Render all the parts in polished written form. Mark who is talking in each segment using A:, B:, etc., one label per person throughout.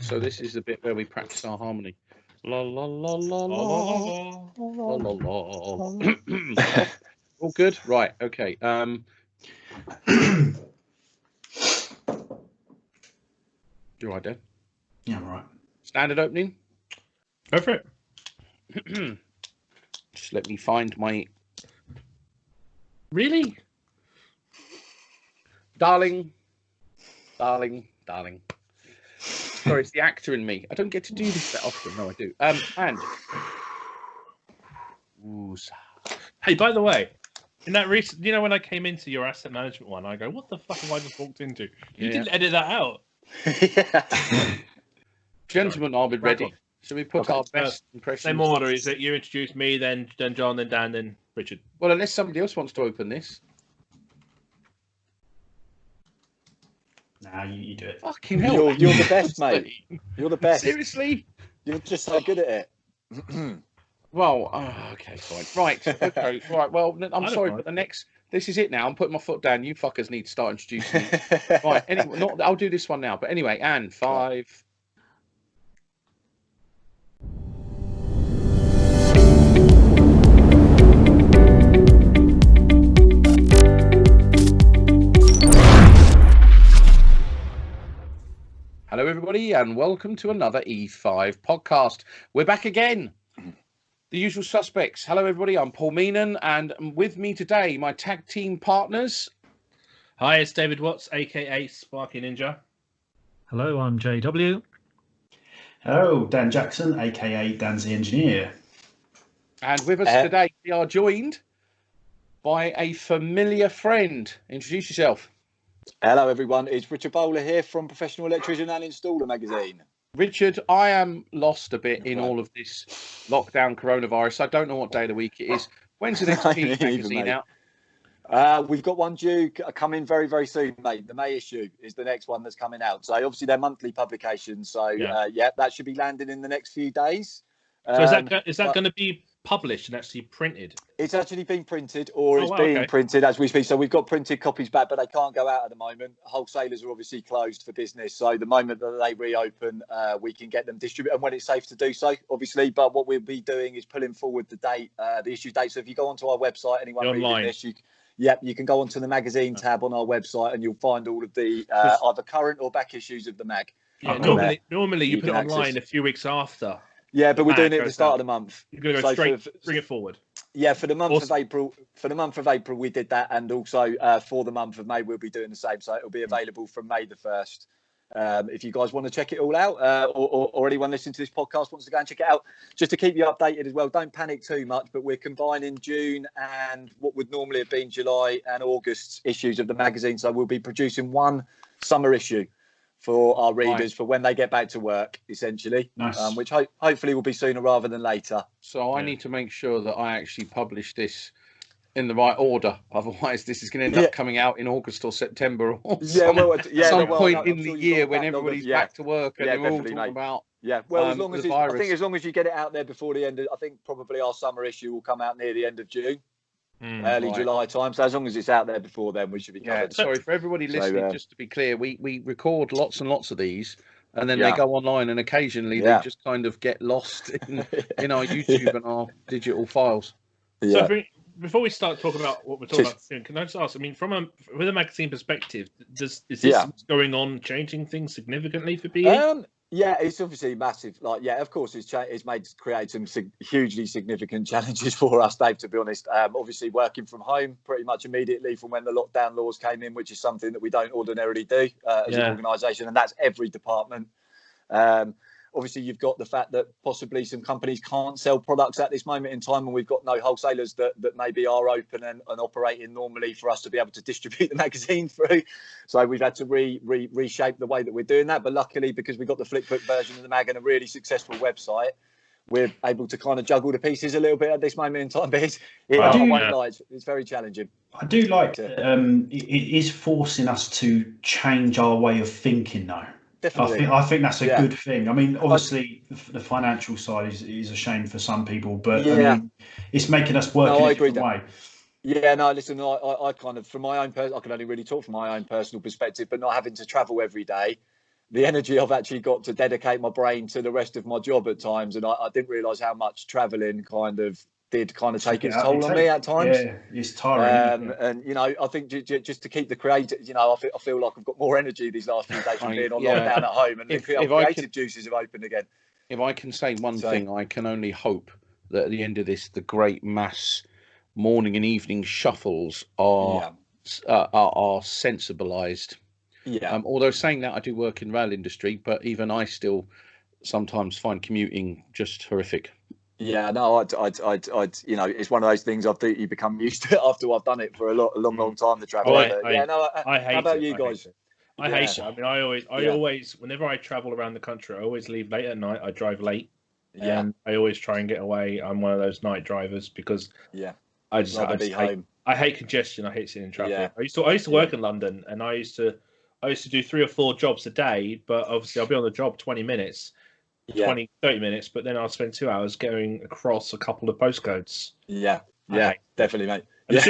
A: So this is the bit where we practice our harmony. La la la la la la la la. All good, right? Okay. You all right, Dan?
B: Yeah, I'm right.
A: Standard opening.
B: Go for it.
A: Just let me find my.
B: Really?
A: Darling. Sorry, it's the actor in me. I don't get to do this that often. No, I do. And.
B: Hey, by the way, in that recent, when I came into your asset management one, I go, "What the fuck have I just walked into?" You didn't edit that out.
A: Gentlemen, are we ready? Shall we put our best impressions?
B: Same order, is it? You introduce me, then John, then Dan, then Richard.
A: Well, unless somebody else wants to open this.
B: Nah, you do it.
A: Fucking hell.
C: You're the best, mate. You're the best.
A: Seriously?
C: You're just so good at it.
A: Well, okay, fine. Right, okay, right. Well, I'm sorry, but this is it now. I'm putting my foot down. You fuckers need to start introducing me. Right, anyway, I'll do this one now. But anyway, Anne, 5. Hello, everybody, and welcome to another E5 podcast. We're back again. The usual suspects. Hello, everybody. I'm Paul Meenan, and with me today, my tag team partners.
B: Hi, it's David Watts, aka SparkyNinja.
D: Hello, I'm JW.
E: Hello, Dan Jackson, aka Dan's the Engineer.
A: And with us today, we are joined by a familiar friend. Introduce yourself.
C: Hello, everyone. It's Richard Bowler here from Professional Electrician and Installer magazine.
A: Richard, I am lost a bit in all of this lockdown coronavirus. I don't know what day of the week it is. When's the next PE magazine out?
C: We've got one due coming very, very soon, mate. The May issue is the next one that's coming out. So obviously they're monthly publications. So that should be landing in the next few days.
B: So is that going to be published and actually printed?
C: It's actually been printed, or it's being printed as we speak. So we've got printed copies back, but they can't go out at the moment. Wholesalers are obviously closed for business. So the moment that they reopen, we can get them distributed, and when it's safe to do so, obviously. But what we'll be doing is pulling forward the date, the issue date. So if you go onto our website, anyone reading this, you can go onto the magazine tab on our website, and you'll find all of the either current or back issues of the mag.
B: Yeah, normally you put it online a few weeks after.
C: Yeah, but we're doing it at the start of the month.
B: You're going to go straight, bring it forward.
C: Yeah, for the month of April. For the month of April, we did that, and also for the month of May, we'll be doing the same. So it'll be available from May the 1st. If you guys want to check it all out, or anyone listening to this podcast wants to go and check it out, just to keep you updated as well. Don't panic too much, but we're combining June and what would normally have been July and August issues of the magazine. So we'll be producing one summer issue for our readers for when they get back to work, essentially.
E: Nice.
C: Which hopefully will be sooner rather than later.
A: So I need to make sure that I actually publish this in the right order. Otherwise, this is going to end up coming out in August or September or some point in the year when everybody's back to work and they're all talking about
C: as long as I think as long as you get it out there before the end of, I think probably our summer issue will come out near the end of June. Early July time, so as long as it's out there before then, we should be covered.
A: Sorry for everybody listening, just to be clear, we record lots and lots of these, and then they go online, and occasionally they just kind of get lost in our YouTube and our digital files.
B: So before we start talking about what we're talking about soon, can I just ask, I mean, with a magazine perspective, is this going on changing things significantly for PE?
C: Yeah, it's obviously massive. Of course, it's created some hugely significant challenges for us, Dave, to be honest. Obviously, working from home pretty much immediately from when the lockdown laws came in, which is something that we don't ordinarily do as an organisation, and that's every department. Obviously, you've got the fact that possibly some companies can't sell products at this moment in time, and we've got no wholesalers that maybe are open and operating normally for us to be able to distribute the magazine through. So we've had to reshape the way that we're doing that. But luckily, because we've got the flipbook version of the mag and a really successful website, we're able to kind of juggle the pieces a little bit at this moment in time. But it's very challenging.
E: I do like it is forcing us to change our way of thinking, though.
C: Definitely.
E: I think that's a good thing. I mean, obviously, the financial side is a shame for some people, but I mean, it's making us work in a different way.
C: Yeah, no, listen, I kind of, from my own I can only really talk from my own personal perspective, but not having to travel every day, the energy I've actually got to dedicate my brain to the rest of my job at times. And I didn't realise how much travelling did take its toll on me at times.
E: Yeah, it's tiring.
C: And I think just to keep the creative, I feel like I've got more energy these last few days from being on lockdown at home, and the creative juices have opened again.
A: If I can say one thing, I can only hope that at the end of this, the great mass morning and evening shuffles are sensibilised.
C: Yeah.
A: Although saying that, I do work in rail industry, but even I still sometimes find commuting just horrific.
C: Yeah, no, it's one of those things I think you become used to after I've done it for a long time. The travel.
B: I hate
C: how about you guys?
B: I hate it. I mean, I always, whenever I travel around the country, I always leave late at night. I drive late.
C: Yeah.
B: And I always try and get away. I'm one of those night drivers because I hate congestion. I hate sitting in traffic. Yeah. I used to work in London, and I used to do 3 or 4 jobs a day, but obviously I'll be on the job 20 minutes, 30 minutes, but then I'll spend 2 hours going across a couple of postcodes.
C: Yeah, definitely, mate.
B: As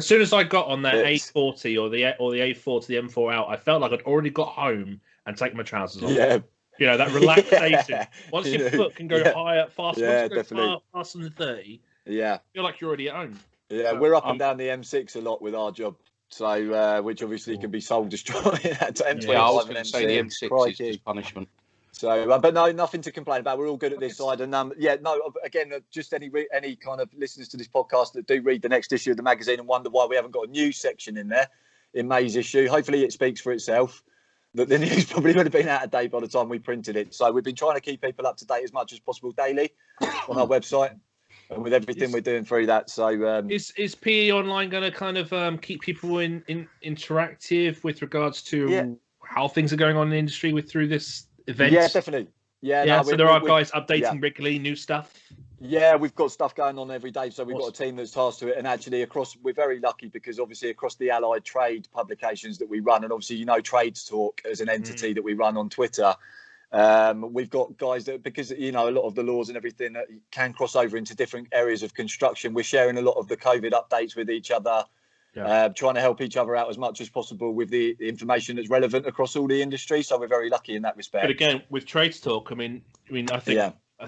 B: soon as I got on that A40 or the A4 to the M4 out, I felt like I'd already got home and taken my trousers off.
C: Yeah.
B: That relaxation. Once your foot can go higher, faster, faster than 30,
C: I
B: feel like you're already at home.
C: Yeah, we're up and down the M6 a lot with our job. So, which obviously can be soul destroying at M25
A: I was going
C: and
A: to say the M6 is just punishment.
C: So, but no, nothing to complain about. We're all good at this side. And again, just any kind of listeners to this podcast that do read the next issue of the magazine and wonder why we haven't got a news section in there in May's issue. Hopefully, it speaks for itself. That the news probably would have been out of date by the time we printed it. So we've been trying to keep people up to date as much as possible daily on our website. And with everything we're doing through that, so
B: is PE Online going to kind of keep people in interactive with regards to how things are going on in the industry through this event?
C: Yeah, definitely.
B: So there are guys updating regularly, new stuff.
C: Yeah, we've got stuff going on every day. So we've got a team that's tasked to it, and actually we're very lucky because obviously across the allied trade publications that we run, and obviously Trades Talk as an entity that we run on Twitter. We've got guys that, because a lot of the laws and everything can cross over into different areas of construction. We're sharing a lot of the COVID updates with each other, trying to help each other out as much as possible with the information that's relevant across all the industry. So we're very lucky in that respect.
B: But again, with Trades Talk, I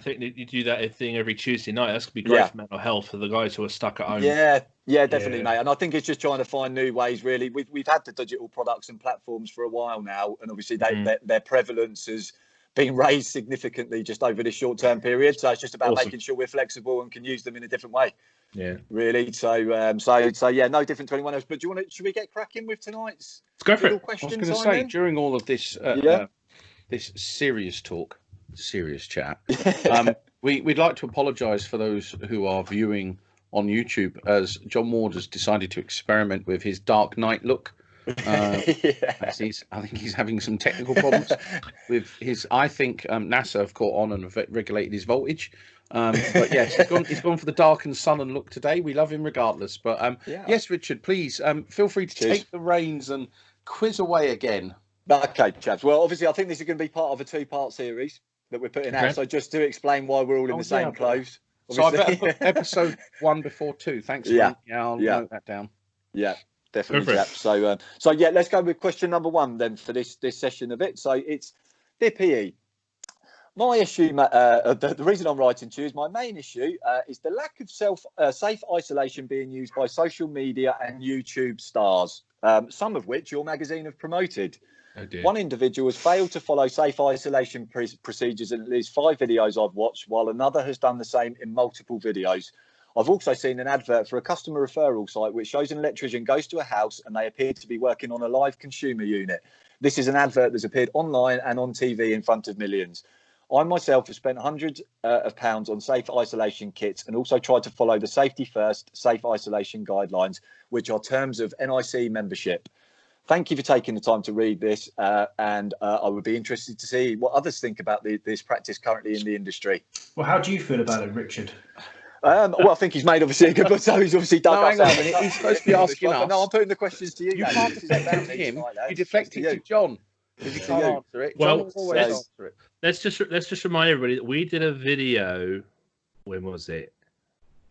B: think that you do that thing every Tuesday night. That's gonna be great for mental health for the guys who are stuck at home.
C: Yeah, definitely, mate. And I think it's just trying to find new ways. Really, we've had the digital products and platforms for a while now, and obviously their prevalence has been raised significantly just over this short-term period. So it's just about making sure we're flexible and can use them in a different way.
B: Yeah,
C: really. So no different to anyone else. But should we get cracking with tonight's?
B: Let's go for it.
A: I was going to say, during all of this, this serious chat, we'd like to apologise for those who are viewing on YouTube, as John Ward has decided to experiment with his Dark Knight look. I think he's having some technical problems with his. I think NASA have caught on and have regulated his voltage. But yes, he's gone for the dark and sullen look today. We love him regardless. But yes, Richard, please feel free to take the reins and quiz away again.
C: Okay, chaps. Well, obviously, I think this is going to be part of a 2-part series that we're putting out. So just to explain why we're all in the same clothes.
A: So I better put episode 1 before 2. Thanks. I'll note that down.
C: Yeah. Definitely, chap. So let's go with question number 1 then for this session of it. So it's, dear PE, my issue, the reason I'm writing to you is my main issue is the lack of safe isolation being used by social media and YouTube stars, some of which your magazine have promoted.
B: Oh dear.
C: One individual has failed to follow safe isolation procedures in at least 5 videos I've watched, while another has done the same in multiple videos. I've also seen an advert for a customer referral site which shows an electrician goes to a house and they appear to be working on a live consumer unit. This is an advert that's appeared online and on TV in front of millions. I myself have spent hundreds of pounds on safe isolation kits and also tried to follow the Safety First safe isolation guidelines, which are terms of NIC membership. Thank you for taking the time to read this, and I would be interested to see what others think about this practice currently in the industry.
E: Well, how do you feel about it, Richard?
C: Well, I think he's made obviously a good point. So he's obviously dug us out.
A: He's supposed to be asking us.
C: No, I'm putting the questions to you.
A: You can't deflect to him. You deflect it to John because he can't answer it.
B: Well,
A: John will always answer it.
B: Let's just remind everybody that we did a video. When was it?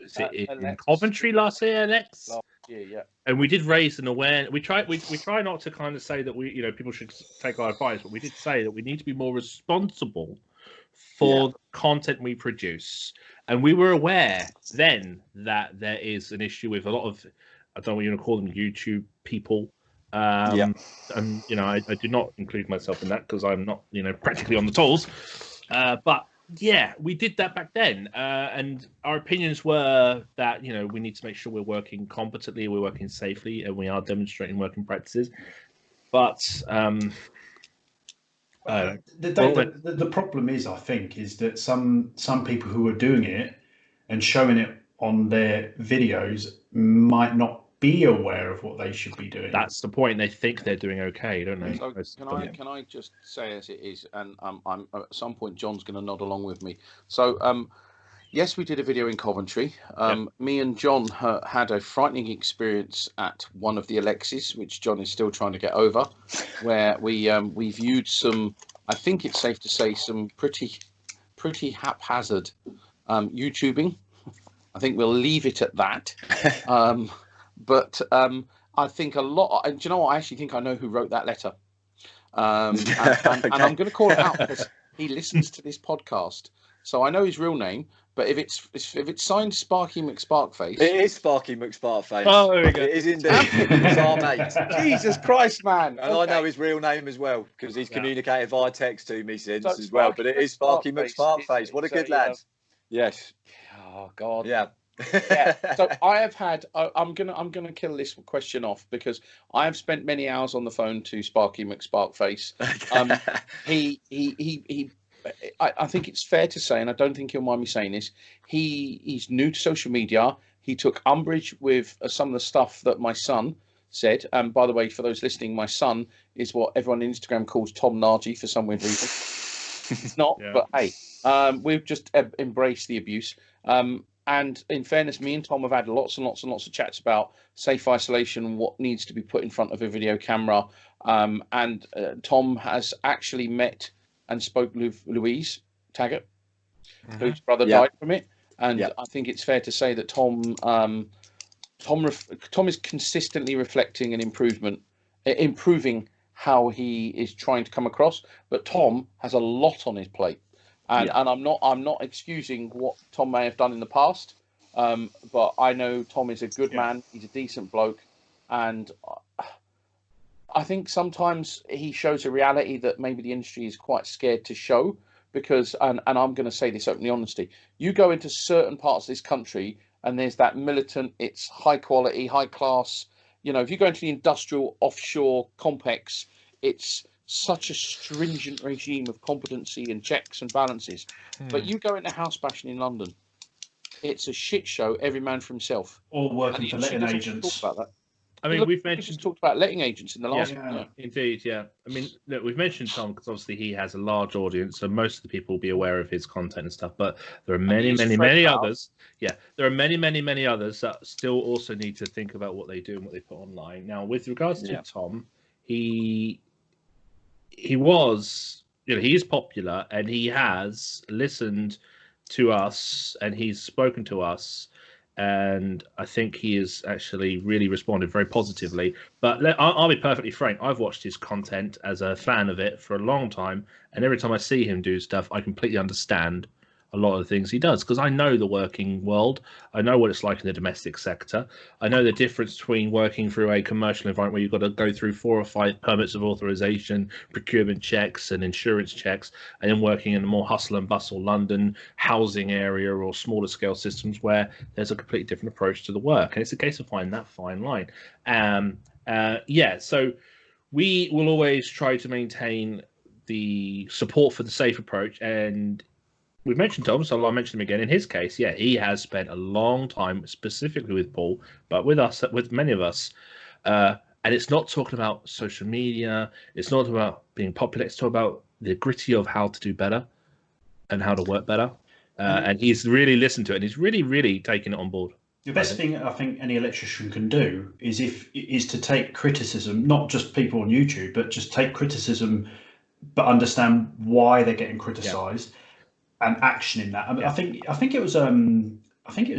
B: Was it in Coventry last year, Alex?
A: Yeah.
B: And we did raise an awareness. We try not to kind of say that people should take our advice, but we did say that we need to be more responsible for the content we produce. And we were aware then that there is an issue with a lot of, I don't know what you want to call them, YouTube people. And I do not include myself in that because I'm not practically on the tools. But yeah, we did that back then, and our opinions were that we need to make sure we're working competently, we're working safely, and we are demonstrating working practices. But
E: the problem is, I think, is that some people who are doing it and showing it on their videos might not be aware of what they should be doing.
B: That's the point. They think they're doing okay, don't they?
A: So can I just say as it is, and I'm at some point John's going to nod along with me. So yes, we did a video in Coventry. Me and John had a frightening experience at one of the Alexis, which John is still trying to get over, where we viewed some, I think it's safe to say, some pretty haphazard YouTubing. I think we'll leave it at that. But I think a lot. And do you know what? I actually think I know who wrote that letter. And I'm going to call it out because he listens to this podcast, so I know his real name. But if it's signed Sparky McSparkface,
C: it is Sparky McSparkface.
B: Oh, there we go.
C: It is indeed. It's our mate.
A: Jesus Christ, man!
C: And I know his real name as well because he's communicated via text to me since as well. But it is Sparky McSparkface. What a good lad! Yes.
A: Oh God.
C: Yeah.
A: So I have had. I'm gonna kill this question off because I have spent many hours on the phone to Sparky McSparkface. I think it's fair to say, and I don't think he'll mind me saying this. He's new to social media. He took umbrage with some of the stuff that my son said. And by the way, for those listening, my son is what everyone on Instagram calls Tom Nargi for some weird reason. It's not, but hey, we've just embraced the abuse. And in fairness, me and Tom have had lots and lots and lots of chats about safe isolation and what needs to be put in front of a video camera. And Tom has actually met and spoke with Louise Taggart, whose brother died from it. And I think it's fair to say that Tom is consistently reflecting an improving how he is trying to come across. But Tom has a lot on his plate. And I'm not excusing what Tom may have done in the past, but I know Tom is a good man. He's a decent bloke, and I think sometimes he shows a reality that maybe the industry is quite scared to show. Because, and I'm going to say this openly, honesty, you go into certain parts of this country, and there's that militant. It's high quality, high class. If you go into the industrial offshore complex, it's such a stringent regime of competency and checks and balances. But you go into house bashing in London, it's a shit show, every man for himself.
E: All working for letting agents.
A: Talk about that.
B: I mean, we've mentioned
A: talked about letting agents in the last.
B: Indeed, yeah. I mean, look, we've mentioned Tom because obviously he has a large audience, so most of the people will be aware of his content and stuff. But there are many others. Yeah, there are many others that still also need to think about what they do and what they put online. Now, with regards to Tom, he was, he is popular and he has listened to us and he's spoken to us. And I think he has actually really responded very positively. But I'll be perfectly frank. I've watched his content as a fan of it for a long time. And every time I see him do stuff, I completely understand a lot of the things he does because I know the working world. I know what it's like in the domestic sector. I know the difference between working through a commercial environment where you've got to go through 4 or 5 permits of authorization, procurement checks and insurance checks, and then working in a more hustle and bustle London housing area or smaller scale systems where there's a completely different approach to the work. And it's a case of finding that fine line. So we will always try to maintain the support for the safe approach. And we've mentioned Tom, so I'll mention him again. In his case, he has spent a long time, specifically with Paul, but with us, with many of us. And it's not talking about social media. It's not about being popular. It's talking about the gritty of how to do better and how to work better. And he's really listened to it, and he's really, really taken it on board.
E: The best thing I think any electrician can do is to take criticism, not just people on YouTube, but just take criticism, but understand why they're getting criticised. And action in that. I mean, I think it was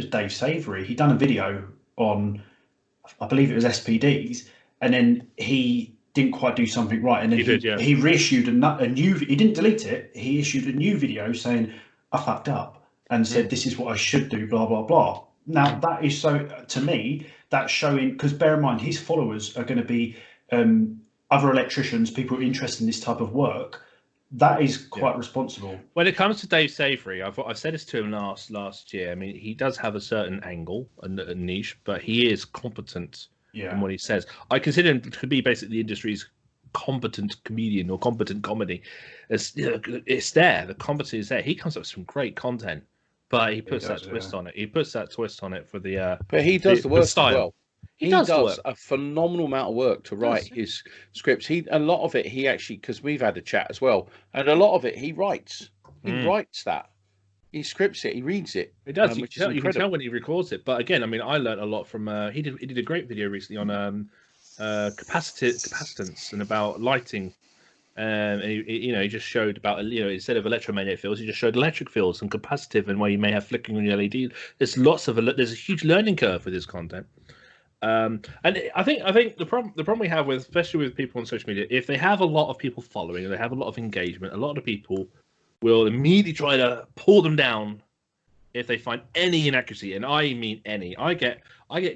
E: Dave Savory. He'd done a video on, I I believe it was SPDs, and then he didn't quite do something right, and then he reissued a new. He didn't delete it. He issued a new video saying, "I fucked up," and said, "This is what I should do." Blah blah blah. Now that is so, to me, that's showing, because bear in mind his followers are going to be other electricians, people interested in this type of work. That is quite responsible.
B: When it comes to Dave Savory, I've said this to him last year. I mean, he does have a certain angle and a niche, but he is competent in what he says. I consider him to be basically the industry's competent comedian or competent comedy. It's there. The competency is there. He comes up with some great content, but he puts that twist on it. He puts that twist on it for the.
A: But he does the work as well. He does
B: a
A: phenomenal amount of work to write his scripts. A lot of it he actually, because we've had a chat as well, and a lot of it he writes. He writes that. He scripts it. He reads it.
B: He does. You can tell when he records it. But again, I mean, I learned a lot from. He did a great video recently on capacitance and about lighting. And he just showed about, instead of electromagnetic fields, he just showed electric fields and capacitive, and where you may have flickering on your LED. There's a huge learning curve with this content. And I think the problem we have with, especially with people on social media, if they have a lot of people following and they have a lot of engagement, a lot of people will immediately try to pull them down if they find any inaccuracy, and I mean any. I get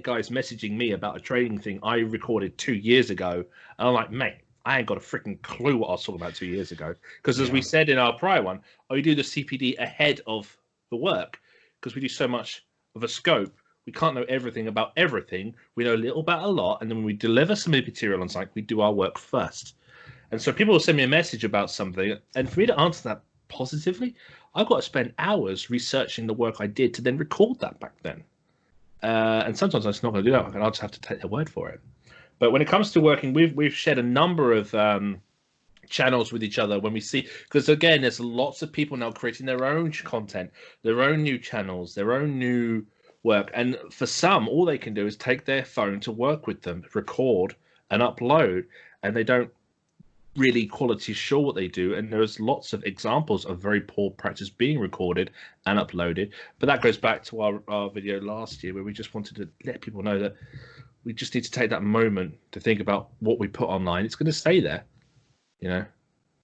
B: guys messaging me about a training thing I recorded 2 years ago, and I'm like, mate, I ain't got a freaking clue what I was talking about 2 years ago. Because as we said in our prior one, we do the CPD ahead of the work, because we do so much of a scope. We can't know everything about everything. We know a little about a lot, and then when we deliver some material on site, we do our work first. And so people will send me a message about something, and for me to answer that positively, I've got to spend hours researching the work I did to then record that back then. And sometimes I'm just not going to do that, and I'll just have to take their word for it. But when it comes to working, we've shared a number of channels with each other when we see, because again, there's lots of people now creating their own content, their own new channels, their own new work, and for some, all they can do is take their phone to work with them, record and upload, and they don't really quality sure what they do. And there's lots of examples of very poor practice being recorded and uploaded. But that goes back to our video last year, where we just wanted to let people know that we just need to take that moment to think about what we put online. It's going to stay there,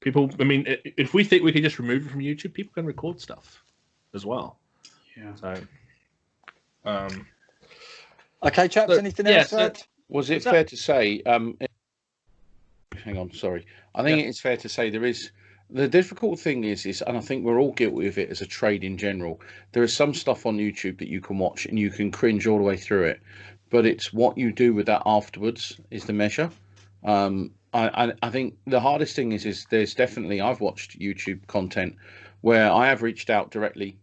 B: people. I mean, if we think we can just remove it from YouTube, people can record stuff as well. So
C: okay, chaps, anything else?
A: Was it fair to say, hang on, sorry. I think it's fair to say the difficult thing is, and I think we're all guilty of it as a trade in general, there is some stuff on YouTube that you can watch and you can cringe all the way through it, but it's what you do with that afterwards is the measure. I think the hardest thing is there's definitely, I've watched YouTube content where I have reached out directly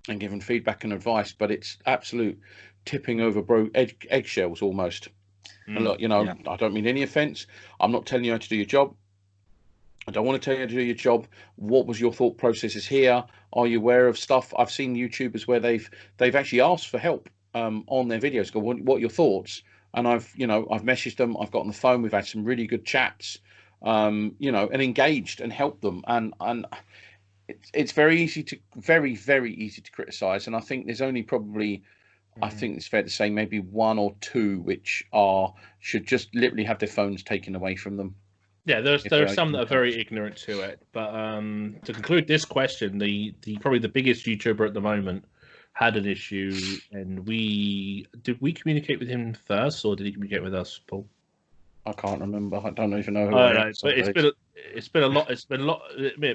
A: and given feedback and advice, but it's absolute tipping over eggshells almost. And look, I don't mean any offense. I'm not telling you how to do your job. I don't want to tell you how to do your job. What was your thought processes here? Are you aware of stuff? I've seen YouTubers where they've actually asked for help on their videos. Go, what are your thoughts? And I've messaged them. I've got on the phone. We've had some really good chats, and engaged and helped them. And it's very easy to criticize. And I think there's only probably, I think it's fair to say, maybe one or two which should just literally have their phones taken away from them.
B: Yeah, there are some that are very ignorant to it. But to conclude this question, the probably the biggest YouTuber at the moment had an issue, and did we communicate with him first, or did he communicate with us, Paul?
A: I can't remember. I don't even know who.
B: But it's been a lot.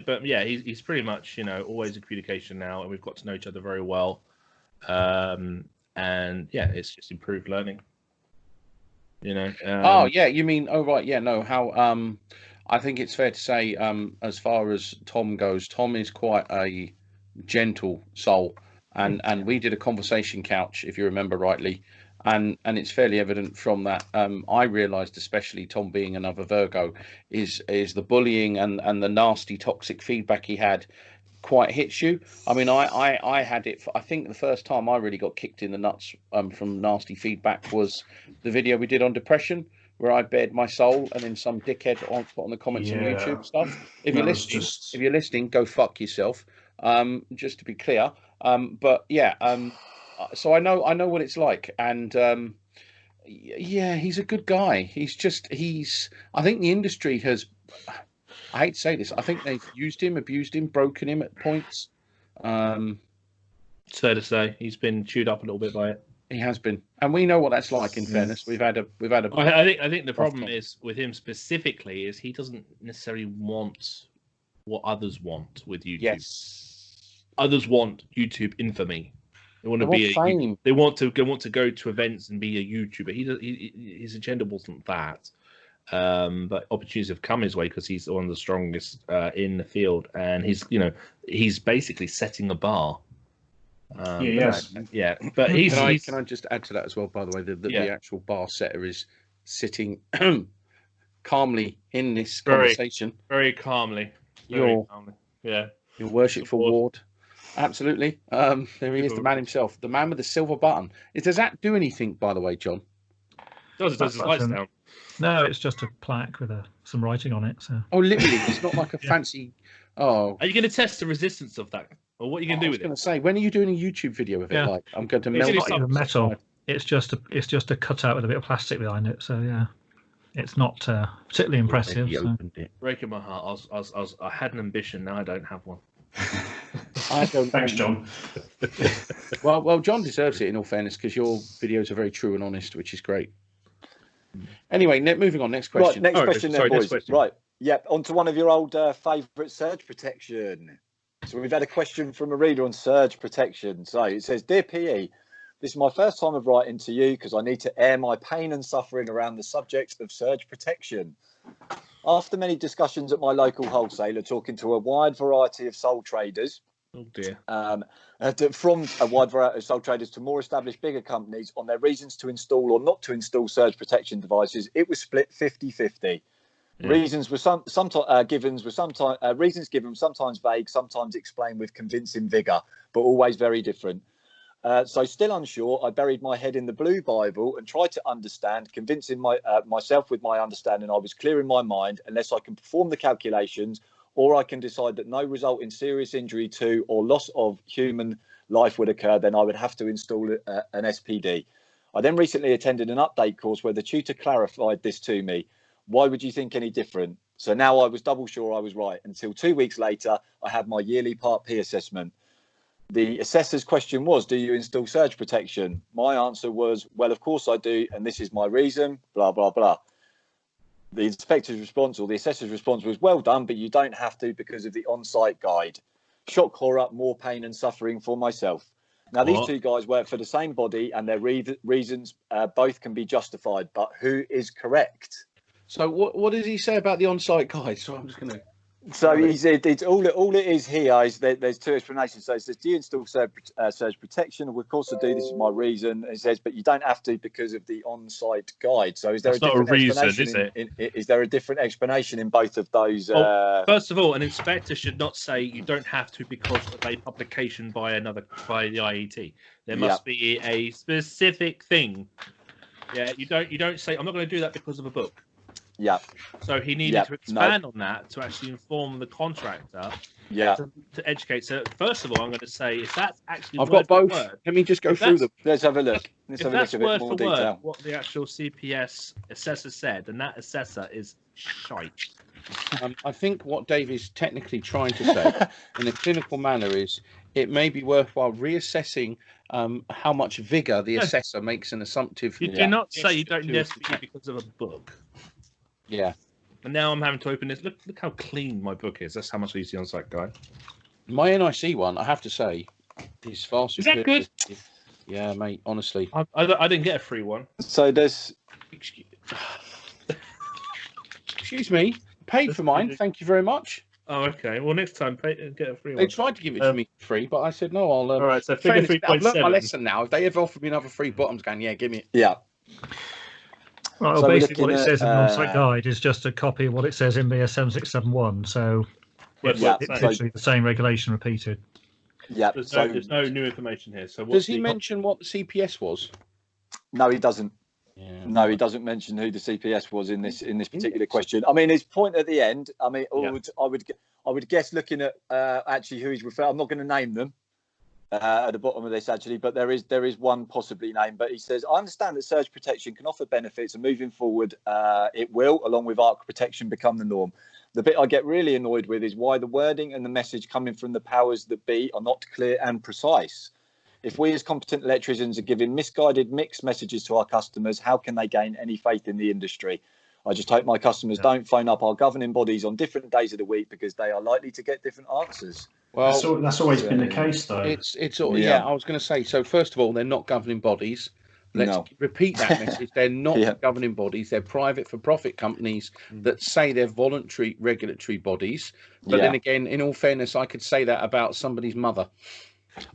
B: But yeah, he's pretty much always in communication now, and we've got to know each other very well. And yeah, it's just improved learning.
A: Oh yeah, you mean? Oh right, yeah. No, how? I think it's fair to say, as far as Tom goes, Tom is quite a gentle soul, and we did a conversation couch, if you remember rightly, and it's fairly evident from that. I realised, especially Tom being another Virgo, is the bullying and the nasty toxic feedback he had quite hits you. I mean, I had it. I think the first time I really got kicked in the nuts from nasty feedback was the video we did on depression, where I bared my soul, and then some dickhead put on the comments on YouTube stuff. If you're listening, go fuck yourself. Just to be clear. But yeah. So I know what it's like, and Yeah, he's a good guy. I think the industry has, I hate to say this, I think they've used him, abused him, broken him at points.
B: It's fair to say he's been chewed up a little bit by it.
A: He has been, and we know what that's like. In fairness, we've had a.
B: I think the problem is with him specifically is he doesn't necessarily want what others want with YouTube.
A: Yes,
B: others want YouTube infamy. They want to be
A: fame.
B: They want to go to events and be a YouTuber. His agenda wasn't that. But opportunities have come his way because he's one of the strongest in the field, and he's basically setting a bar.
E: Yes.
B: Yeah, but
A: can I just add to that as well? By the way, the actual bar setter is sitting calmly in this conversation,
B: very calmly.
A: Your worshipful ward. Absolutely. There he is, the man himself, the man with the silver button. Does that do anything, by the way, John?
B: Does his lights down?
D: No, it's just a plaque with some writing on it. So.
A: Oh, literally, it's not like a fancy. Oh,
B: are you going to test the resistance of that, or what are you going to do with it? I was
A: going to say, when are you doing a YouTube video of it? Like, I'm going to melt.
D: It's not even metal. It's just a cutout with a bit of plastic behind it. So yeah, it's not particularly impressive.
B: Breaking my heart. I had an ambition. Now I don't have one.
A: I don't.
E: Thanks, John.
A: Well, John deserves it in all fairness because your videos are very true and honest, which is great. Anyway, moving on. Next question.
C: Right, next question, boys. Right. Yep. On to one of your old favourite surge protection. So we've had a question from a reader on surge protection. So it says, "Dear PE, this is my first time of writing to you because I need to air my pain and suffering around the subject of surge protection. After many discussions at my local wholesaler, talking to a wide variety of sole traders,
B: oh dear,
C: from a wide variety of sole traders to more established, bigger companies on their reasons to install or not to install surge protection devices, it was split 50-50. Yeah. Reasons were reasons given sometimes vague, sometimes explained with convincing vigour, but always very different. So still unsure, I buried my head in the Blue Bible and tried to understand, convincing myself with my understanding I was clear in my mind unless I can perform the calculations or I can decide that no result in serious injury to or loss of human life would occur, then I would have to install an SPD. I then recently attended an update course where the tutor clarified this to me. Why would you think any different? So now I was double sure I was right until 2 weeks later, I had my yearly Part P assessment. The assessor's question was, do you install surge protection? My answer was, well, of course I do. And this is my reason, blah, blah, blah. The inspector's response or the assessor's response was, well done, but you don't have to because of the on-site guide. Shock, horror, more pain and suffering for myself. Now, these two guys work for the same body and their reasons both can be justified, but who is correct?
A: So what did he say about the on-site guide? So I'm just going to...
C: So it's all it is here is there's two explanations. So it says, do you install surge protection? Of course I do. This is my reason. It says, but you don't have to because of the on-site guide. So is there
B: That's
C: a different
B: not a reason,
C: explanation? Is there a different explanation in both of those?
B: First of all, an inspector should not say you don't have to because of a publication by the IET. There must be a specific thing. Yeah, you don't say I'm not going to do that because of a book.
C: Yeah.
B: So he needed to expand on that to actually inform the contractor.
C: Yeah.
B: To educate. So first of all, I'm going to say if that's actually
A: I've got both. Let me just go through them.
C: Let's have a look.
B: If that's word for word what the actual CPS assessor said, then that assessor is shite.
A: I think what Dave is technically trying to say in a clinical manner is it may be worthwhile reassessing how much vigour the assessor makes an assumptive.
B: You do not say you don't necessarily because of a book.
A: Yeah.
B: And now I'm having to open this. Look how clean my book is. That's how much I use the on-site guide.
A: My NIC one, I have to say, is far superior.
B: Is that good?
A: Yeah, mate, honestly.
B: I didn't get a free one.
C: So there's...
A: Excuse me. Paid for mine. Thank you very much.
B: Oh, okay. Well, next time, get a free one.
A: They tried to give it to me free, but I said, no, I'll...
B: all right, so figure 3.7.
A: I've learned my lesson now. If they ever offer me another free book, I'm just going, yeah, give me it.
C: Yeah.
D: Well, so basically what it says in the on-site guide is just a copy of what it says in BS 7671. So it's literally the same regulation repeated.
C: Yeah.
B: There's no new information here. So
A: does he mention what the CPS was?
C: No, he doesn't.
A: Yeah.
C: No, he doesn't mention who the CPS was in this particular question. I mean, his point at the end. I mean, I would guess looking at actually who he's referring. I'm not going to name them. at the bottom of this actually, but there is one possibly named. But he says, I understand that surge protection can offer benefits, and moving forward, it will, along with arc protection, become the norm. The bit I get really annoyed with is why the wording and the message coming from the powers that be are not clear and precise. If we as competent electricians are giving misguided, mixed messages to our customers, how can they gain any faith in the industry? I just hope my customers don't phone up our governing bodies on different days of the week, because they are likely to get different answers.
E: Well, that's always been the case, though.
A: I was going to say. So first of all, they're not governing bodies. Let's repeat that message. They're not governing bodies. They're private for-profit companies that say they're voluntary regulatory bodies. But then again, in all fairness, I could say that about somebody's mother.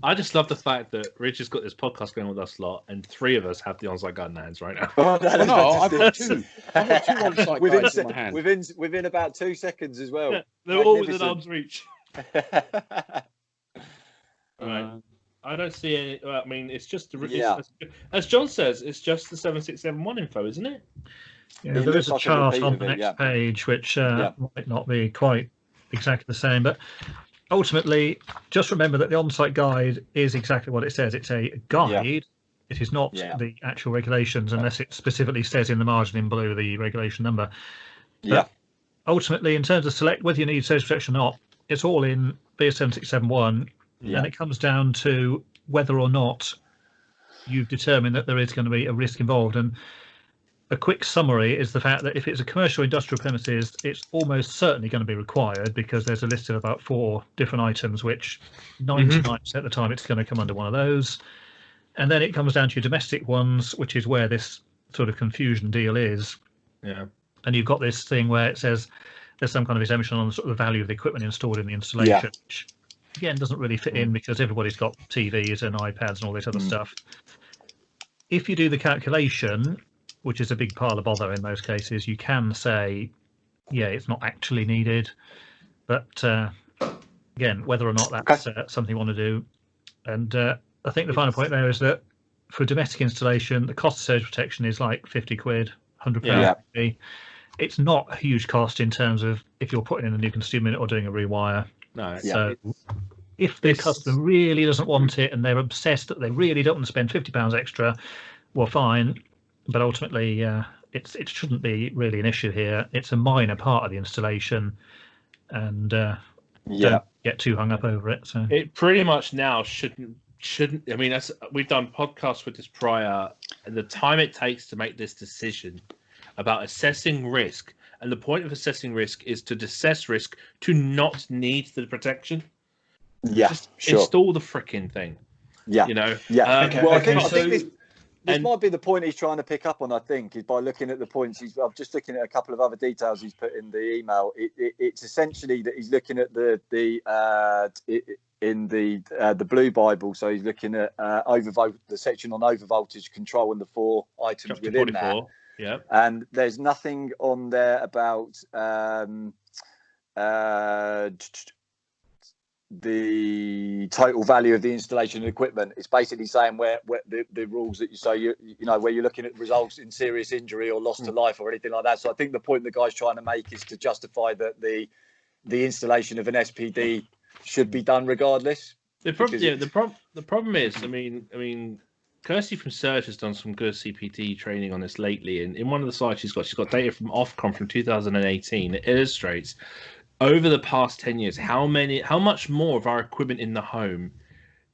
B: I just love the fact that Rich has got this podcast going with us lot, and 3 of us have the on-site guide in hands right now.
A: I've got 2. I've got 2 on-site guides in my hand.
C: Within about 2 seconds as well.
B: Yeah, they're all within arm's reach. Right. I don't see any. I mean, it's just as John says, it's just the 7671 info, isn't it?
D: Yeah, there is a chart on the next page which might not be quite exactly the same, but ultimately, just remember that the on-site guide is exactly what it says. It's a guide. Yeah. It is not the actual regulations, unless it specifically says in the margin in blue the regulation number. But ultimately, in terms of whether you need surge protection or not, it's all in BS 7671. And it comes down to whether or not you've determined that there is going to be a risk involved. And a quick summary is the fact that if it's a commercial industrial premises, it's almost certainly going to be required, because there's a list of about 4 different items, which 99% of the time it's going to come under one of those. And then it comes down to your domestic ones, which is where this sort of confusion deal is.
B: Yeah.
C: Mm.
D: And you've got this thing where it says there's some kind of exemption on sort of the value of the equipment installed in the installation, which again doesn't really fit in, because everybody's got TVs and iPads and all this other stuff. If you do the calculation, which is a big pile of bother in those cases, you can say, it's not actually needed. But again, whether or not that's something you want to do. And I think the final point there is that for domestic installation, the cost of surge protection is like 50 quid, £100. It's not a huge cost in terms of if you're putting in a new consumer unit or doing a rewire.
B: No.
D: So if the customer really doesn't want it and they're obsessed that they really don't want to spend £50 extra, well, fine. But ultimately, it shouldn't be really an issue here. It's a minor part of the installation, and don't get too hung up over it. So
B: it pretty much now shouldn't. I mean, we've done podcasts with this prior, and the time it takes to make this decision about assessing risk. And the point of assessing risk is to assess risk to not need the protection.
C: Yeah,
B: just install the frickin' thing.
C: Yeah,
B: you know.
C: Yeah. I think this might be the point he's trying to pick up on. I think is by looking at the points. I'm just looking at a couple of other details he's put in the email. It's essentially that he's looking at the Blue Bible. So he's looking at the section on overvoltage control and the 4 items Chapter within 44. That.
B: Yeah,
C: and there's nothing on there about the total value of the installation and equipment. It's basically saying where the rules that you where you're looking at results in serious injury or loss to life or anything like that. So I think the point the guy's trying to make is to justify that the installation of an SPD should be done regardless.
B: The problem is, I mean. Kirsty from Surge has done some good CPD training on this lately, and in one of the slides she's got data from Ofcom from 2018 that illustrates over the past 10 years how much more of our equipment in the home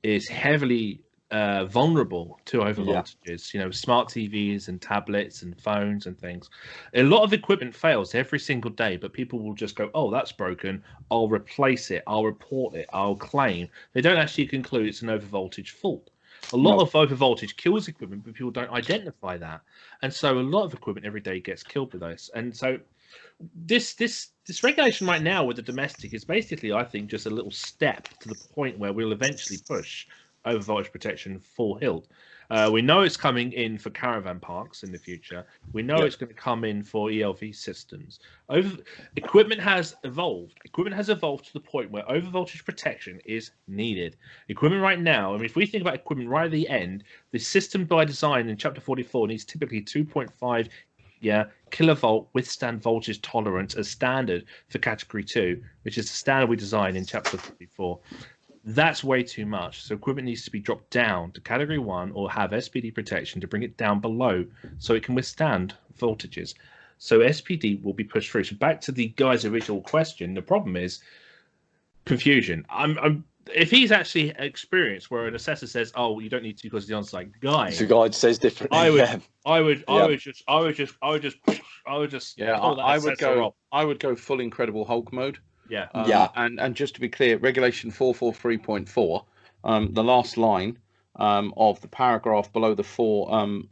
B: is heavily vulnerable to overvoltages. You know, smart TVs and tablets and phones and things. A lot of equipment fails every single day, but people will just go, "Oh, that's broken. I'll replace it. I'll report it. I'll claim." They don't actually conclude it's an overvoltage fault. A lot of overvoltage kills equipment, but people don't identify that, and so a lot of equipment every day gets killed with this. And so, this regulation right now with the domestic is basically, I think, just a little step to the point where we'll eventually push overvoltage protection full hilt. We know it's coming in for caravan parks in the future. We know it's going to come in for ELV systems. Equipment has evolved. Equipment has evolved to the point where overvoltage protection is needed. Equipment right now, I mean, if we think about equipment right at the end, the system by design in Chapter 44 needs typically 2.5 kilovolt withstand voltage tolerance as standard for Category 2, which is the standard we design in Chapter 44. That's way too much. So equipment needs to be dropped down to category 1 or have SPD protection to bring it down below so it can withstand voltages. So SPD will be pushed through. So back to the guy's original question, the problem is confusion. If he's actually experienced where an assessor says, "Oh, you don't need to because the on-site guide,"
C: the guide says differently.
B: I would
A: go full Incredible Hulk mode.
B: Yeah.
A: And just to be clear, Regulation 443.4, the last line of the paragraph below the 4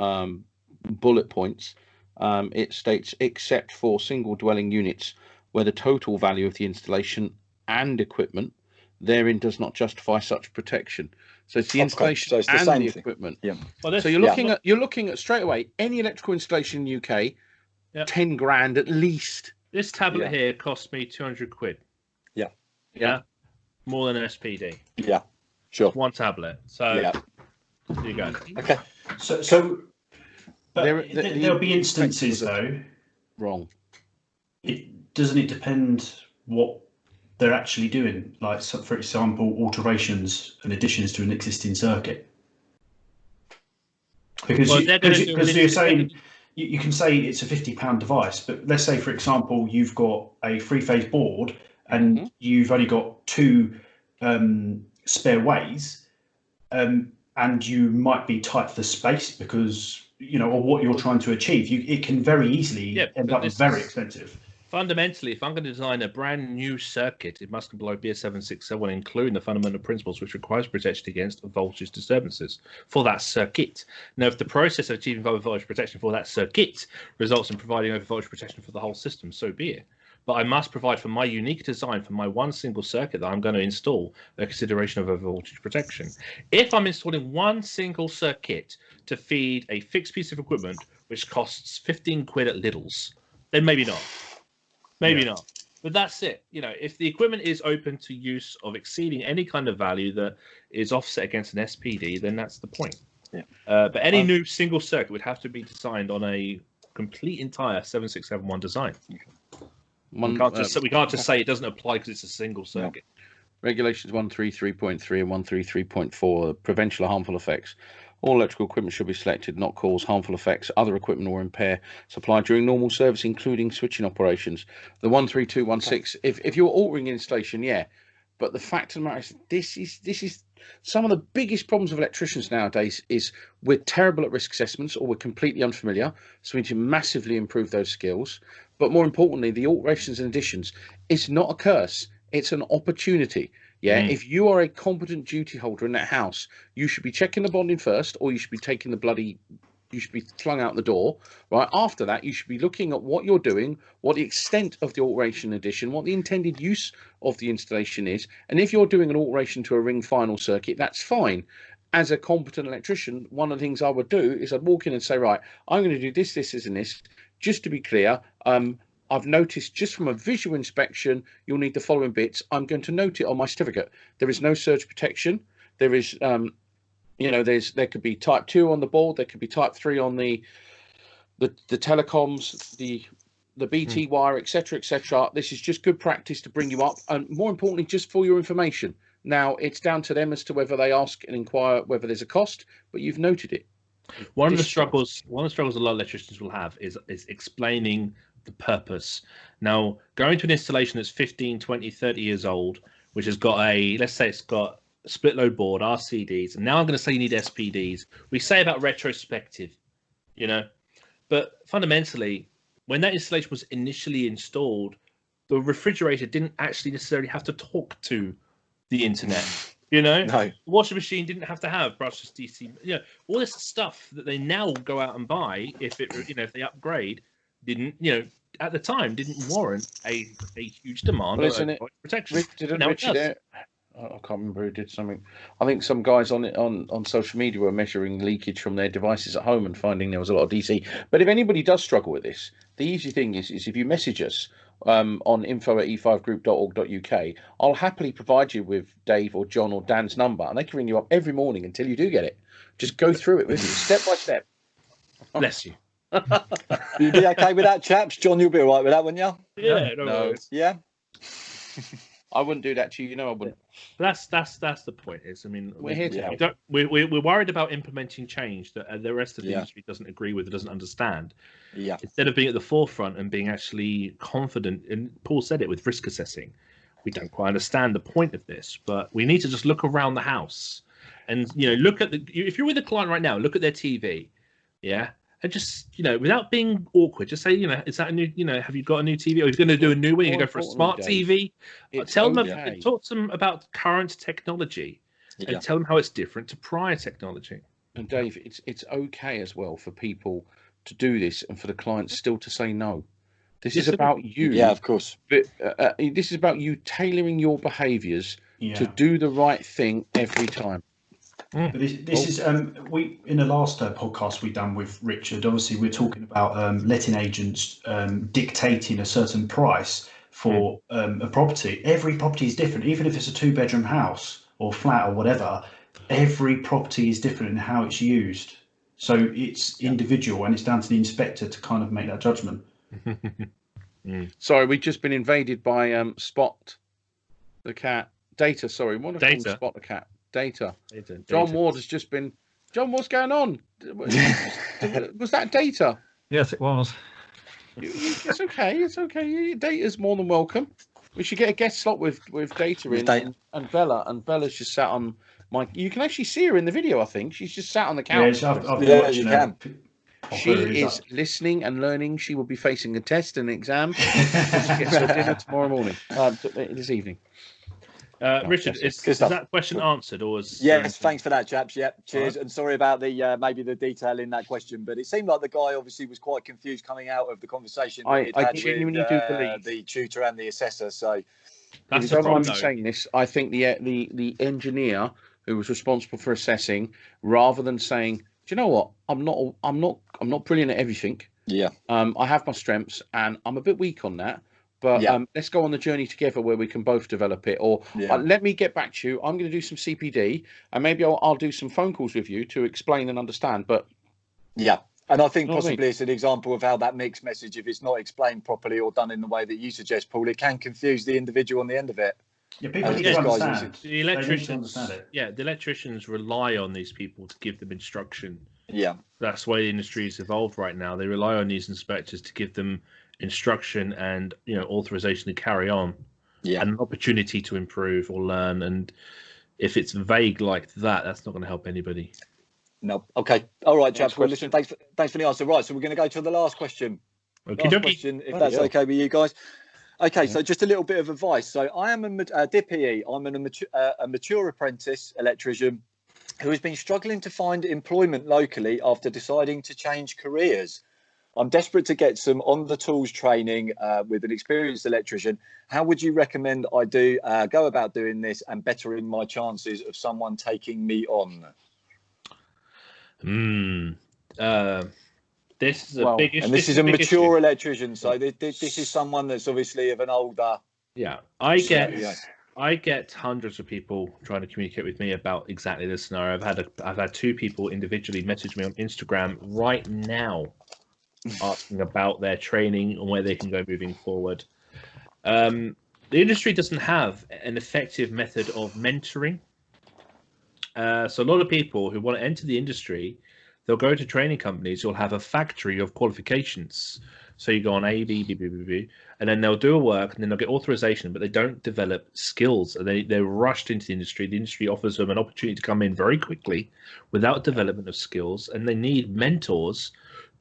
A: bullet points, it states, except for single dwelling units where the total value of the installation and equipment therein does not justify such protection. So it's the installation so it's and the equipment.
C: Yeah.
A: Well, so you're looking at straight away any electrical installation in the UK, 10 grand at least.
B: This tablet here cost me 200 quid. Yeah. More than an SPD.
C: Yeah. Sure.
B: It's one tablet. So there you go.
C: Okay.
E: So there'll be instances though.
A: Wrong.
E: Doesn't it depend what they're actually doing? Like, for example, alterations and additions to an existing circuit. Because you're saying you can say it's a £50 device, but let's say, for example, you've got a 3-phase board and you've only got 2 spare ways, and you might be tight for space because or what you're trying to achieve. It can very easily end up very expensive.
B: Fundamentally, if I'm going to design a brand new circuit, it must comply with BS 767, including the fundamental principles which requires protection against voltage disturbances for that circuit. Now, if the process of achieving voltage protection for that circuit results in providing over voltage protection for the whole system, so be it. But I must provide for my unique design, for my one single circuit that I'm going to install, a consideration of over voltage protection. If I'm installing one single circuit to feed a fixed piece of equipment which costs 15 quid at Lidl's, then maybe not. Maybe not. But that's it. If the equipment is open to use of exceeding any kind of value that is offset against an SPD, then that's the point.
C: Yeah.
B: But any new single circuit would have to be designed on a complete entire 7671 design. We can't just say it doesn't apply because it's a single circuit.
A: No. Regulations 133.3 and 133.4, prevention of harmful effects. All electrical equipment should be selected, not cause harmful effects, other equipment or impair supply during normal service, including switching operations. The 13216, if you're altering installation, but the fact of the matter is, this is some of the biggest problems of electricians nowadays is we're terrible at risk assessments or we're completely unfamiliar. So we need to massively improve those skills. But more importantly, the alterations and additions, it's not a curse, it's an opportunity. If you are a competent duty holder in that house, you should be checking the bonding first, or you should be taking you should be flung out the door. Right after that, you should be looking at what you're doing, what the extent of the alteration addition, what the intended use of the installation is, and if you're doing an alteration to a ring final circuit, that's fine. As a competent electrician, one of the things I would do is I'd walk in and say, right, I'm going to do this, this, and this. Just to be clear, I've noticed just from a visual inspection, you'll need the following bits. I'm going to note it on my certificate. There is no surge protection. There is, there could be type 2 on the board. There could be type 3 on the telecoms, the BT wire, etc., etc. This is just good practice to bring you up, and more importantly, just for your information. Now, it's down to them as to whether they ask and inquire whether there's a cost, but you've noted it.
B: One of the struggles a lot of electricians will have is explaining the purpose. Now, going to an installation that's 15, 20, 30 years old, which has got let's say it's got a split load board, RCDs, and now I'm going to say you need SPDs. We say about retrospective, but fundamentally, when that installation was initially installed, the refrigerator didn't actually necessarily have to talk to the internet. No. The washing machine didn't have to have brushless DC. All this stuff that they now go out and buy if they upgrade didn't at the time didn't warrant a huge demand for protection.
A: Richard, I can't remember who did something. I think some guys on social media were measuring leakage from their devices at home and finding there was a lot of DC. But if anybody does struggle with this, the easy thing is if you message us on info@e5group.org.uk, I'll happily provide you with Dave or John or Dan's number, and they can ring you up every morning until you do get it. Just go through it with you, step by step.
B: Bless you.
C: You'll be okay with that, chaps? John, you'll be all right with that, wouldn't you?
B: Yeah, no.
C: Yeah.
A: I wouldn't do that to you. You know, I wouldn't.
B: That's the point. Is I mean,
A: we're here to
B: help. We're worried about implementing change that the rest of the industry doesn't agree with, or doesn't understand.
C: Yeah.
B: Instead of being at the forefront and being actually confident, and Paul said it with risk assessing, we don't quite understand the point of this, but we need to just look around the house and look at if you're with a client right now, look at their TV, and just without being awkward, just say is that a new have you got a new TV, or are you going to do a new one? You go for a smart TV. Tell them talk to them about current technology, and tell them how it's different to prior technology.
A: And Dave, it's okay as well for people to do this and for the clients still to say no. This is about you.
C: Yeah, of course.
A: But this is about you tailoring your behaviours to do the right thing every time.
E: But this is we in the last podcast we done with Richard. Obviously, we're talking about letting agents dictating a certain price for a property. Every property is different, even if it's a 2-bedroom house or flat or whatever. Every property is different in how it's used. So it's individual, and it's down to the inspector to kind of make that judgment.
A: Sorry, we've just been invaded by Spot the cat. Data, sorry. What do I call Spot the cat? Data. John Ward has just been... John, what's going on? Was that Data?
D: Yes, it was.
A: It's okay. It's okay. Data's more than welcome. We should get a guest slot with Data in and Bella. And Bella's just sat on... You can actually see her in the video, I think. She's just sat on the couch.
E: Yeah, you can.
A: She is listening and learning. She will be facing a test and an exam. She gets her dinner tomorrow morning. This evening.
B: Richard, is that question answered, or was?
C: Yes, thanks for that, chaps. Yep, cheers. Right. And sorry about the maybe the detail in that question, but it seemed like the guy obviously was quite confused coming out of the conversation.
A: I genuinely do believe
C: the tutor and the assessor. So
A: that's the problem. I'm saying this. I think the engineer who was responsible for assessing, rather than saying, "Do you know what? I'm not brilliant at everything.
C: Yeah.
A: I have my strengths, and I'm a bit weak on that. But let's go on the journey together where we can both develop it. Or let me get back to you. I'm going to do some CPD, and maybe I'll do some phone calls with you to explain and understand." But
C: and I think possibly it's an example of how that mixed message, if it's not explained properly or done in the way that you suggest, Paul, it can confuse the individual on the end of it.
E: Yeah, people need to understand.
B: The electricians, the electricians rely on these people to give them instruction.
C: Yeah,
B: that's why the industry has evolved right now. They rely on these inspectors to give them instruction and authorization to carry on, and an opportunity to improve or learn. And if it's vague like that, that's not going to help anybody.
C: No. Okay. All right, chaps. Well, listen. Thanks for the answer. Right. So we're going to go to the last question.
B: Last
C: question, if that's okay with you guys. Okay, so just a little bit of advice. So I am a dear PE. I'm a mature apprentice electrician who has been struggling to find employment locally after deciding to change careers. I'm desperate to get some on-the-tools training with an experienced electrician. How would you recommend I go about doing this and bettering my chances of someone taking me on?
B: This is a big issue.
C: And this is a mature electrician, so this is someone that's obviously of an older...
B: Yeah, I get hundreds of people trying to communicate with me about exactly this scenario. I've had 2 people individually message me on Instagram right now asking about their training and where they can go moving forward. The industry doesn't have an effective method of mentoring. So a lot of people who want to enter the industry, they'll go to training companies who'll have a factory of qualifications. So you go on A, B, B, B, B, B, and then they'll do a work, and then they'll get authorization, but they don't develop skills. They're rushed into the industry. The industry offers them an opportunity to come in very quickly without development of skills, and they need mentors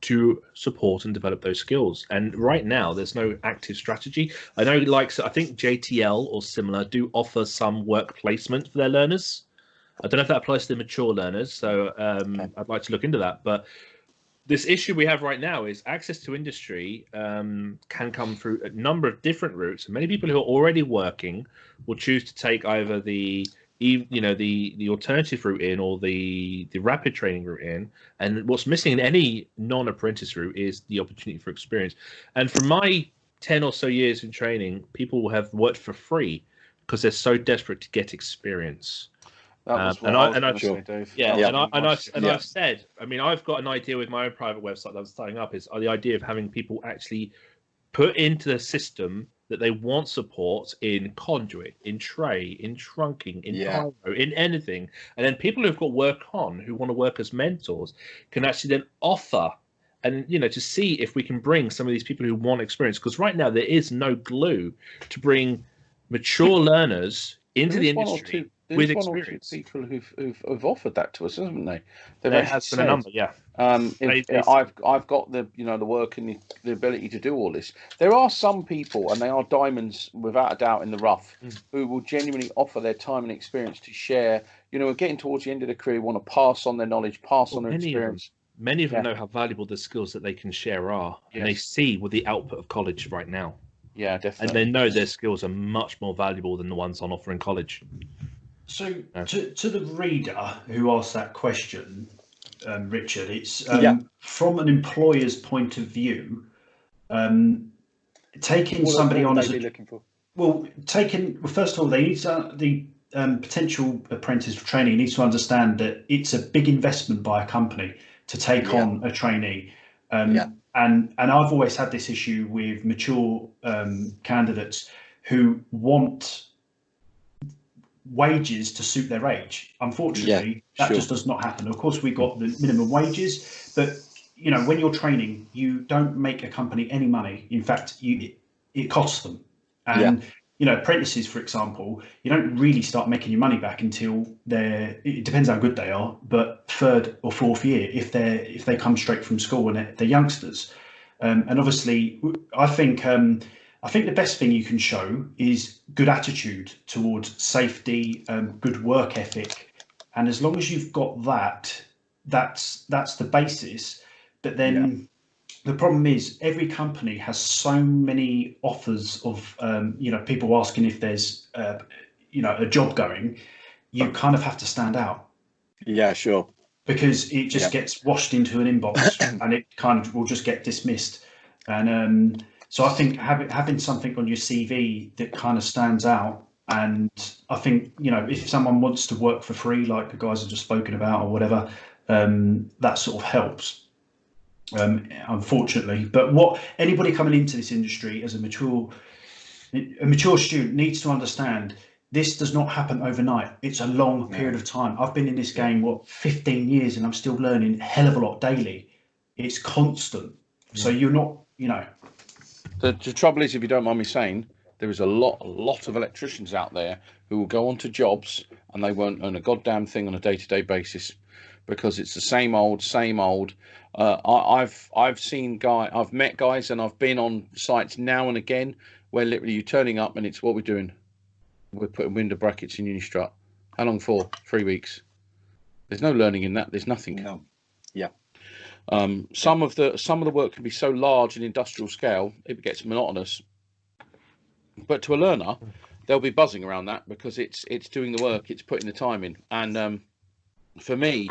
B: to support and develop those skills. And right now, there's no active strategy. I know, I think JTL or similar do offer some work placement for their learners. I don't know if that applies to the mature learners, so I'd like to look into that. But this issue we have right now is access to industry can come through a number of different routes. And many people who are already working will choose to take either the alternative route in or the rapid training route in. And what's missing in any non-apprentice route is the opportunity for experience. And from my 10 or so years in training, people have worked for free because they're so desperate to get experience. I've said, I mean, I've got an idea with my own private website that I'm starting up, is the idea of having people actually put into the system that they want support in conduit, in tray, in trunking, in pyro, in anything. And then people who've got work on, who want to work as mentors, can actually then offer and, you know, to see if we can bring some of these people who want experience. Because right now there is no glue to bring mature learners into the industry with experience.
A: There's one or two people who've offered that to us, haven't they?
B: There has been a number, yeah.
A: I've got the the work and the ability to do all this. There are some people, and they are diamonds without a doubt in the rough, who will genuinely offer their time and experience to share. You know, getting towards the end of the career, want to pass on their knowledge, pass on their experience.
B: Many of them know how valuable the skills that they can share are, and they see with the output of college right now.
A: Yeah, definitely.
B: And they know their skills are much more valuable than the ones on offer in college.
E: So, to the reader who asked that question, Richard, it's from an employer's point of view, taking somebody on as
C: looking for.
E: First of all, they need the potential apprentice or trainee needs to understand that it's a big investment by a company to take on a trainee. And I've always had this issue with mature candidates who want wages to suit their age. Unfortunately, that just does not happen. Of course, we got the minimum wages, but you know, when you're training, you don't make a company any money. In fact, it costs them. And you know, apprentices, for example, you don't really start making your money back until it depends how good they are, but third or fourth year if they come straight from school and they're youngsters. And obviously, I think the best thing you can show is good attitude towards safety, good work ethic, and as long as you've got that, that's the basis. But then the problem is every company has so many offers of people asking if there's a job going. You kind of have to stand out.
C: Yeah, sure.
E: Because it just gets washed into an inbox and it kind of will just get dismissed. And so I think having something on your CV that kind of stands out, and I think, you know, if someone wants to work for free, like the guys have just spoken about or whatever, that sort of helps, unfortunately. But what anybody coming into this industry as a mature student needs to understand, this does not happen overnight. It's a long period of time. I've been in this game, 15 years, and I'm still learning a hell of a lot daily. It's constant. So you're not, you know.
A: The trouble is, if you don't mind me saying, there is a lot of electricians out there who will go onto jobs and they won't earn a goddamn thing on a day-to-day basis because it's the same old. I've met guys and I've been on sites now and again where literally you're turning up and it's what we're doing. We're putting window brackets in Unistrut. How long for? 3 weeks. There's no learning in that. There's nothing.
C: No. Yeah.
A: Some of the work can be so large in industrial scale it gets monotonous, but to a learner they'll be buzzing around that because it's doing the work, it's putting the time in. And for me,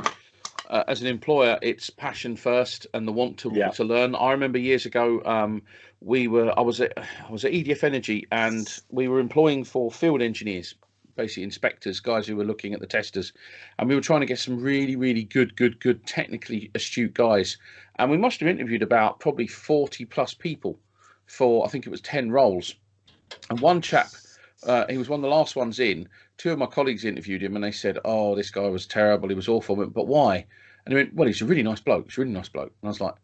A: as an employer, it's passion first and the want to learn. I remember years ago, I was at EDF Energy and we were employing for field engineers, basically inspectors, guys who were looking at the testers, and we were trying to get some really, really good technically astute guys, and we must have interviewed about probably 40 plus people for, I think it was 10 roles. And one chap, he was one of the last ones in. Two of my colleagues interviewed him and they said, oh, this guy was terrible, he was awful. But why? And he went, well, he's a really nice bloke. And I was like,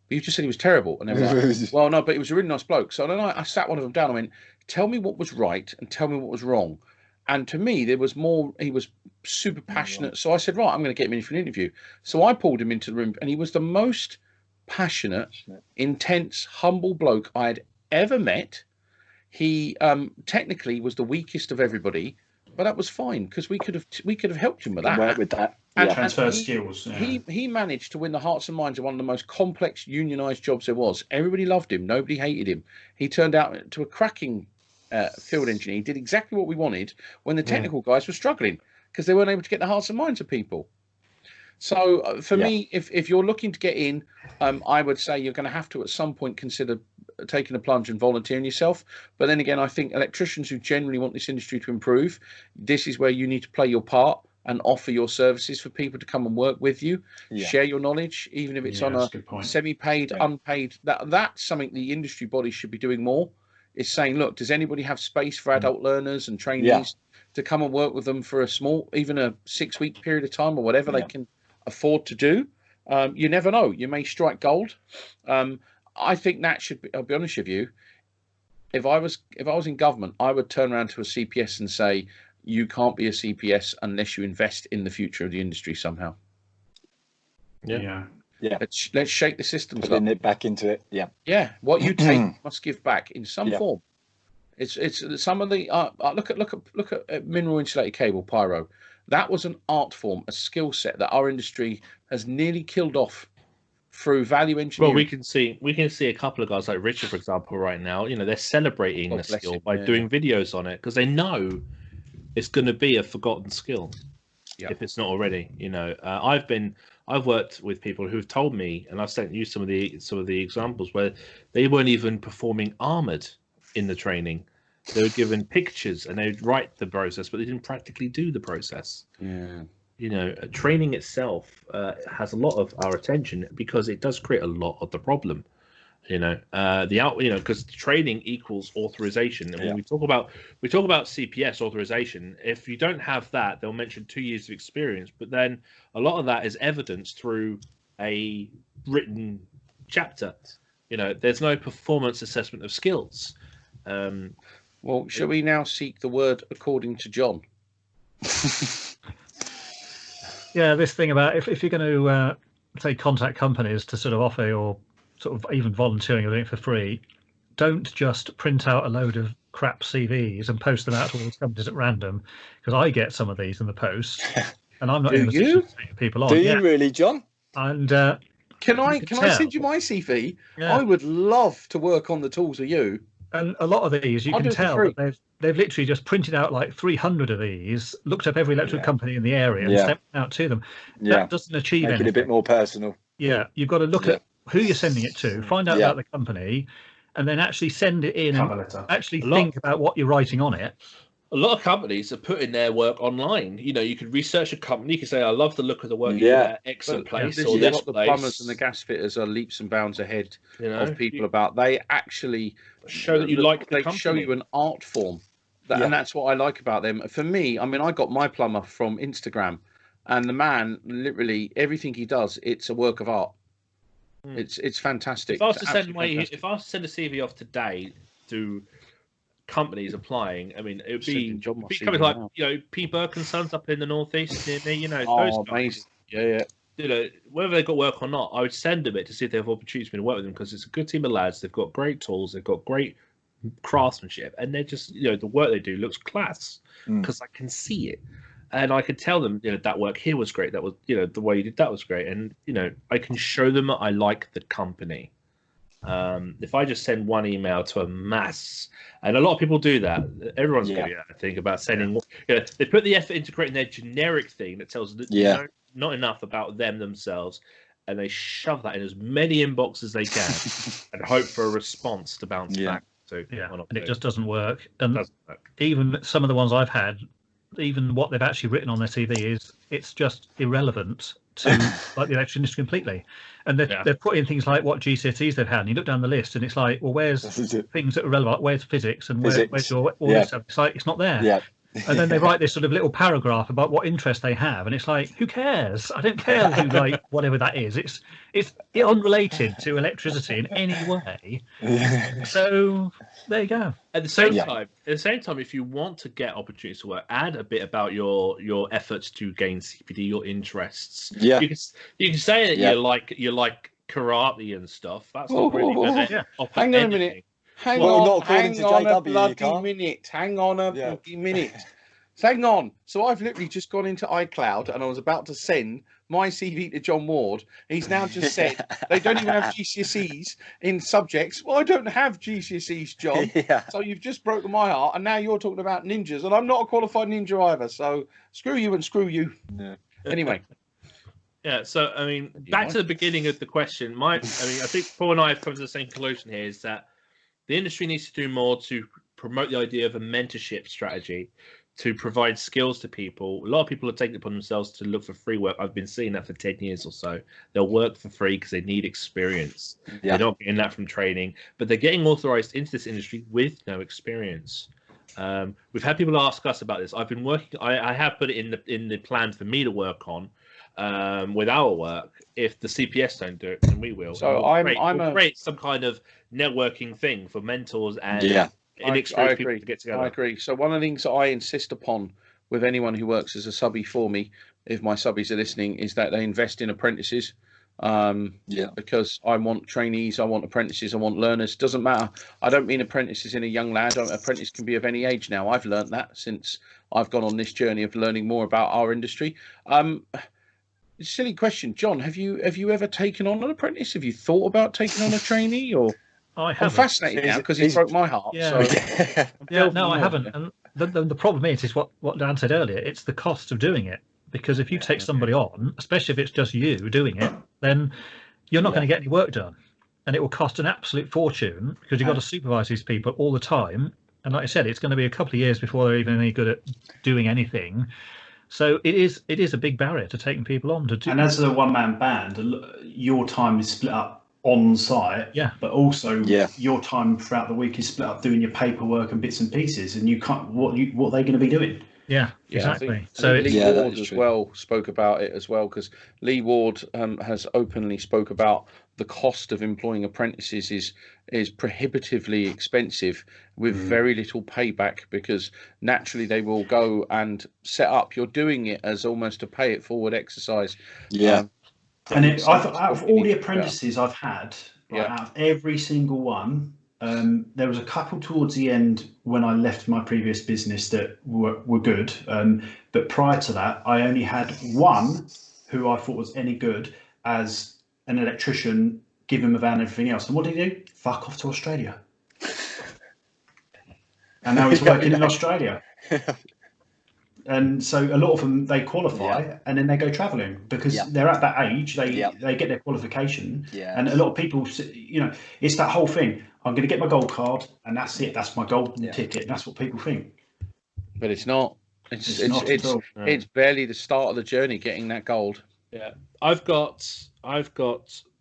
A: but you just said he was terrible. And they were like, well, no, but he was a really nice bloke. So then I sat one of them down and went, tell me what was right and tell me what was wrong. And to me, there was more, he was super passionate. So I said, right, I'm going to get him in for an interview. So I pulled him into the room and he was the most passionate, intense, humble bloke I had ever met. He technically was the weakest of everybody, but that was fine because we could have helped him with that.
C: Work with that.
E: And transfer skills.
A: Yeah. He managed to win the hearts and minds of one of the most complex unionised jobs there was. Everybody loved him. Nobody hated him. He turned out to a cracking field engineer. He did exactly what we wanted when the technical guys were struggling because they weren't able to get the hearts and minds of people. So for me, if you're looking to get in, I would say you're going to have to at some point consider taking a plunge and volunteering yourself. But then again, I think electricians who generally want this industry to improve, this is where you need to play your part and offer your services for people to come and work with you, share your knowledge, even if it's on a semi-paid, unpaid. That's something the industry bodies should be doing more, is saying, look, does anybody have space for adult learners and trainees to come and work with them for a small, even a 6-week period of time or whatever they can afford to do? You never know. You may strike gold. I think that should be, I'll be honest with you, if I was in government, I would turn around to a CPS and say, you can't be a CPS unless you invest in the future of the industry somehow.
E: Yeah.
A: Let's shake the systems
C: Putting it back into it.
A: Yeah. What you take must give back in some form. It's some of the look at mineral insulated cable, pyro. That was an art form, a skill set that our industry has nearly killed off through value engineering.
B: Well, we can see a couple of guys like Richard, for example, right now. You know, they're celebrating the skill by doing videos on it because they know it's going to be a forgotten skill if it's not already. You know, I've worked with people who've told me, and I've sent you some of the examples where they weren't even performing armored in the training. They were given pictures and they'd write the process, but they didn't practically do the process.
A: Yeah.
B: You know, training itself has a lot of our attention because it does create a lot of the problem. You know, because training equals authorization, and when we talk about CPS authorization, if you don't have that, they'll mention 2 years of experience, but then a lot of that is evidenced through a written chapter. You know, there's no performance assessment of skills.
A: Well, shall we now seek the word according to John?
D: Yeah, this thing about if you're going to say contact companies to sort of offer your sort of even volunteering or doing it for free, don't just print out a load of crap CVs and post them out to all these companies at random, because I get some of these in the post and I'm not in a position to take people on.
C: Do you really, John?
A: And can I send you my CV? I would love to work on the tools of you.
D: And a lot of these, you can tell that they've literally just printed out like 300 of these, looked up every electrical company in the area and sent them out to them. That doesn't achieve anything.
C: Make it a bit more personal.
D: Yeah, you've got to look at who you're sending it to, find out about the company, and then actually send it in and actually think about what you're writing on it.
B: A lot of companies are putting their work online. You know, you could research a company. You can say, I love the look of the work. Yeah. Excellent place. Or this
A: the plumbers and the gas fitters are leaps and bounds ahead of people about. They actually
B: show that you like the company.
A: Show you an art form. And that's what I like about them. For me, I mean, I got my plumber from Instagram, and the man, literally, everything he does, it's a work of art. It's fantastic.
B: If I was to send a CV off today to companies applying, I mean, it would be companies like P. Burke and Sons up in the northeast near me. You know, those guys.
A: Amazing. Yeah.
B: You know, whether they've got work or not, I would send them it to see if they have opportunities for me to work with them, because it's a good team of lads. They've got great tools. They've got great craftsmanship, and they're just, you know, the work they do looks class because I can see it. And I could tell them, you know, that work here was great. That was, you know, the way you did that was great. And, you know, I can show them that I like the company. If I just send one email to a mass, and a lot of people do that. Everyone's good at that, I think, about sending. You know, they put the effort into creating their generic thing that tells them not enough about them themselves, and they shove that in as many inboxes as they can and hope for a response to bounce back. So,
D: and it just doesn't work. And even some of the ones I've had, even what they've actually written on their CV it's just irrelevant to like the electrical industry completely. And they've put in things like what GCSEs they've had, and you look down the list and it's like, well, where's things that are relevant? Where's physics and where's your all this stuff? It's like, it's not there. And then they write this sort of little paragraph about what interest they have, and it's like, who cares? I don't care who, like, whatever that is. It's unrelated to electricity in any way. So there you go.
B: At the same time, if you want to get opportunities to work, add a bit about your efforts to gain CPD, your interests. Yeah, you can say that you like karate and stuff. That's not really going to
A: hang on a minute. Hang on a bloody minute. Hang on a bloody minute. Hang on. So I've literally just gone into iCloud and I was about to send my CV to John Ward. He's now just said they don't even have GCSEs in subjects. Well, I don't have GCSEs, John. So you've just broken my heart, and now you're talking about ninjas, and I'm not a qualified ninja either. So screw you and screw you. Anyway.
B: Yeah, so I mean, back to the beginning of the question. I think Paul and I have come to the same conclusion here: is that the industry needs to do more to promote the idea of a mentorship strategy to provide skills to people. A lot of people are taking it upon themselves to look for free work. I've been seeing that for 10 years or so. They'll work for free because they need experience. They're not getting that from training, but they're getting authorized into this industry with no experience. We've had people ask us about this. I've been working. I have put it in the plan for me to work on with our work. If the CPS don't do it, then we will.
A: So
B: we'll create some kind of networking thing for mentors and inexperienced people to get together.
A: I agree. So one of the things that I insist upon with anyone who works as a subby for me, if my subbies are listening, is that they invest in apprentices. Because I want trainees, I want apprentices, I want learners. Doesn't matter. I don't mean apprentices in a young lad. Apprentice can be of any age now. I've learned that since I've gone on this journey of learning more about our industry. Silly question, John. Have you ever taken on an apprentice? Have you thought about taking on a trainee? Or I'm fascinated now because he broke my heart.
D: Yeah, so. No, I haven't. And the problem is what Dan said earlier. It's the cost of doing it. Because if you take somebody on, especially if it's just you doing it, then you're not going to get any work done, and it will cost an absolute fortune because you've got to supervise these people all the time. And like I said, it's going to be a couple of years before they're even any good at doing anything. So it is a big barrier to taking people on to do.
E: And as a one-man band, your time is split up on site, but also your time throughout the week is split up doing your paperwork and bits and pieces, and you can't what are they going to be doing?
D: Yeah, exactly.
A: I think Lee Ward as well spoke about it as well, because Lee Ward has openly spoke about the cost of employing apprentices is prohibitively expensive with very little payback, because naturally they will go and set up. You're doing it as almost a pay it forward exercise.
E: And I thought out of all the apprentices I've had, out of every single one, there was a couple towards the end when I left my previous business that were good. But prior to that, I only had one who I thought was any good as an electrician, give him a van and everything else. And what did he do? Fuck off to Australia. And now he's working in Australia. And so a lot of them, they qualify and then they go traveling because they're at that age, they get their qualification. And a lot of people, it's that whole thing. I'm going to get my gold card and that's it. That's my golden ticket. And that's what people think.
A: But it's not. It's barely the start of the journey getting that gold.
B: Yeah. I've got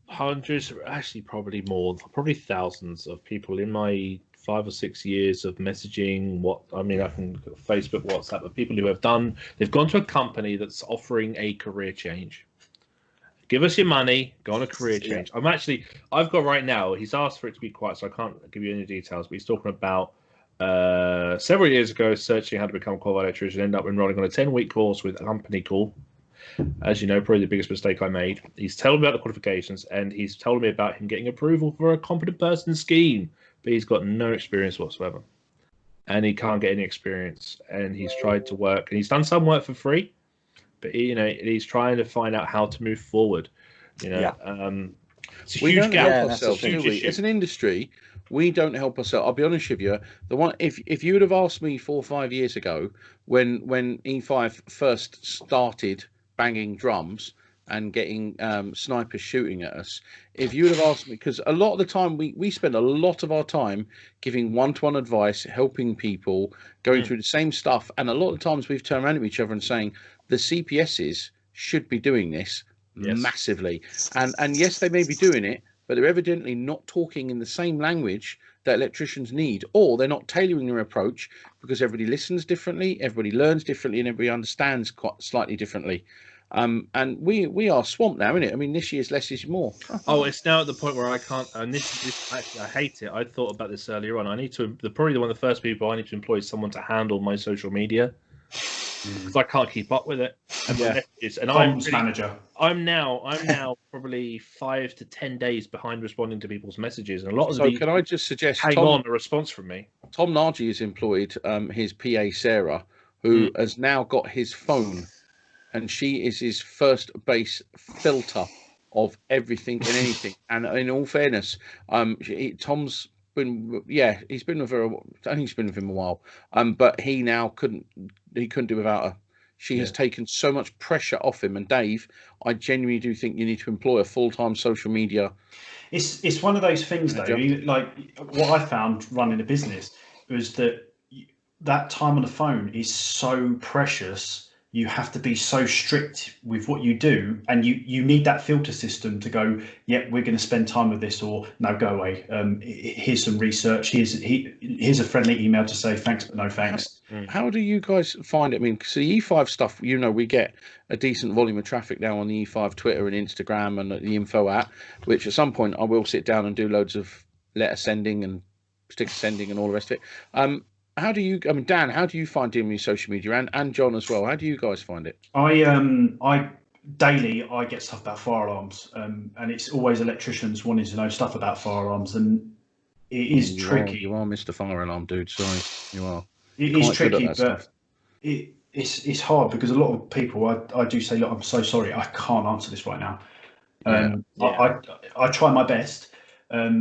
B: hundreds, actually probably more, probably thousands of people in my 5 or 6 years of messaging. I can Facebook, WhatsApp, of people who they've gone to a company that's offering a career change. Give us your money, go on a career change. I've got right now, he's asked for it to be quiet, so I can't give you any details, but he's talking about several years ago searching how to become a qualified electrician, ended up enrolling on a 10-week course with a company called, as you know, probably the biggest mistake I made. He's told me about the qualifications and he's told me about him getting approval for a competent person scheme, but he's got no experience whatsoever. And he can't get any experience. And he's tried to work, and he's done some work for free, but he's trying to find out how to move forward. It's a huge gap.
A: As an industry, we don't help ourselves. I'll be honest with you. If you would have asked me 4 or 5 years ago, when E5 first started banging drums and getting snipers shooting at us, if you would have asked me, because a lot of the time we spend a lot of our time giving one-to-one advice, helping people, going through the same stuff, and a lot of times we've turned around to each other and saying the CPSs should be doing this massively, and yes, they may be doing it, but they're evidently not talking in the same language that electricians need, or they're not tailoring their approach, because everybody listens differently, everybody learns differently, and everybody understands quite slightly differently. And we are swamped now, isn't it? I mean, this year's less is more.
B: It's now at the point where I can't. And this actually, I hate it. I thought about this earlier on. I need to. Probably one of the first people I need to employ is someone to handle my social media, because I can't keep up with it. And
E: manager.
B: I'm now probably 5 to 10 days behind responding to people's messages, and a lot of
A: can I just suggest
B: hang on a response from me?
A: Tom Nargi has employed his PA Sarah, who has now got his phone. And she is his first base filter of everything and anything. And in all fairness, Tom's been, he's been with her. I think he's been with him a while. But he now couldn't do without her. She has taken so much pressure off him. And Dave, I genuinely do think you need to employ a full-time social media.
E: It's one of those things though. Like what I found running a business was that that time on the phone is so precious. You have to be so strict with what you do, and you need that filter system to go, yeah, we're going to spend time with this, or no, go away. Here's some research. Here's a friendly email to say thanks, but no thanks.
A: How do you guys find it? I mean, because the E5 stuff, we get a decent volume of traffic now on the E5 Twitter and Instagram and the info app, which at some point I will sit down and do loads of letter sending and sticker sending and all the rest of it. How do you? I mean, Dan, how do you find dealing with social media, and John as well? How do you guys find it?
E: I daily I get stuff about fire alarms, and it's always electricians wanting to know stuff about firearms, and it is tricky.
A: You are Mr. Fire Alarm Dude. Sorry, you are.
E: It is tricky, but it's hard because a lot of people I do say, look, I'm so sorry, I can't answer this right now. I try my best.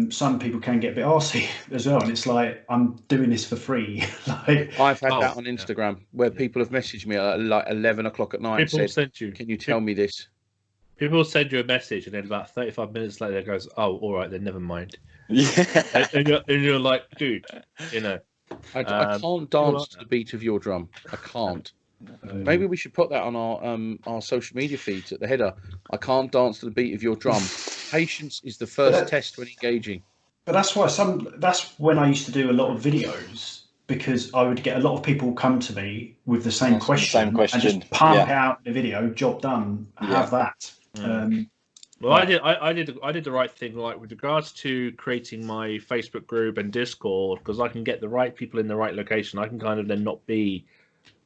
E: Some people can get a bit arsey as well, and it's like, I'm doing this for free. Like,
A: I've had that on Instagram where people have messaged me at like 11 o'clock at night and said, can you tell me this?
B: People will send you a message, and then about 35 minutes later it goes, oh, all right, then never mind.
C: Yeah.
B: and you're like, dude,
A: I can't dance to the beat of your drum. I can't. Maybe we should put that on our social media feeds at the header. I can't dance to the beat of your drum. Patience is the first test when engaging.
E: But that's why that's when I used to do a lot of videos, because I would get a lot of people come to me with the same question and just pump out the video, job done, have that.
B: Well, I did the right thing, like with regards to creating my Facebook group and Discord, because I can get the right people in the right location. I can kind of then not be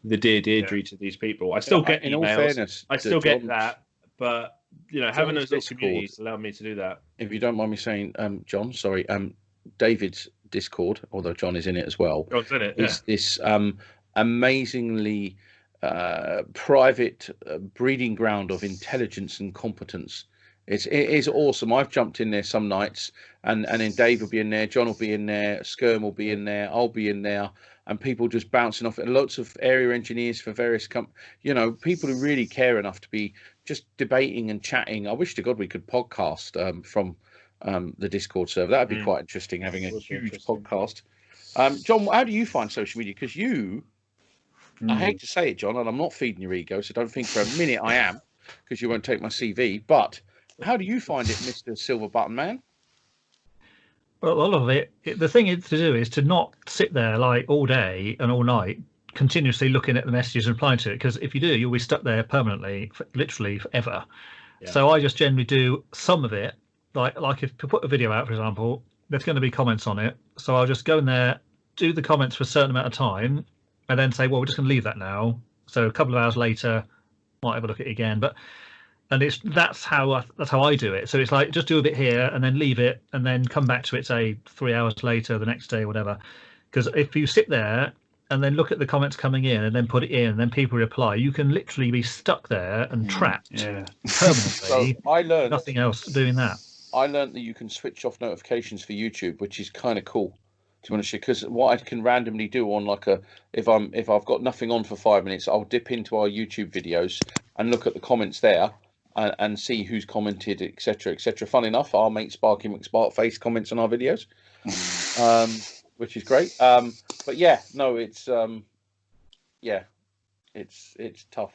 B: the Deirdre to these people. I still get emails. In all fairness, I still get that, but having those little communities allowed me to do that.
A: If you don't mind me saying, John, sorry, David's Discord, although John is in it as well,
B: John's in it,
A: is this amazingly private breeding ground of intelligence and competence. It is awesome. I've jumped in there some nights, and then Dave will be in there, John will be in there, Skirm will be in there, I'll be in there, and people just bouncing off it. Lots of area engineers for various people who really care enough to be just debating and chatting. I wish to God we could podcast from the Discord server. That would be quite interesting, having a huge podcast. John, how do you find social media? Because I hate to say it, John, and I'm not feeding your ego, so don't think for a minute I am, because you won't take my CV, but how do you find it, Mr. Silver Button Man?
D: Well, all of it, the thing to do is to not sit there like all day and all night continuously looking at the messages and replying to it, because if you do, you'll be stuck there permanently, literally forever. Yeah. So I just generally do some of it, like if you put a video out, for example, there's going to be comments on it, so I'll just go in there, do the comments for a certain amount of time, and then say, well, we're just going to leave that now. So a couple of hours later, might have a look at it again, and that's how I do it. So it's like, just do a bit here and then leave it and then come back to it, say 3 hours later, the next day, whatever. Because if you sit there and then look at the comments coming in and then put it in and then people reply, you can literally be stuck there and trapped permanently. So
A: I learned
D: nothing else doing that.
A: I learned that you can switch off notifications for YouTube, which is kind of cool, to be honest, because what I can randomly do on if I've got nothing on for 5 minutes, I'll dip into our YouTube videos and look at the comments there. And see who's commented, etc., etc. Fun enough, our mate Sparky McSparkface comments on our videos, which is great. But yeah, no, it's it's tough.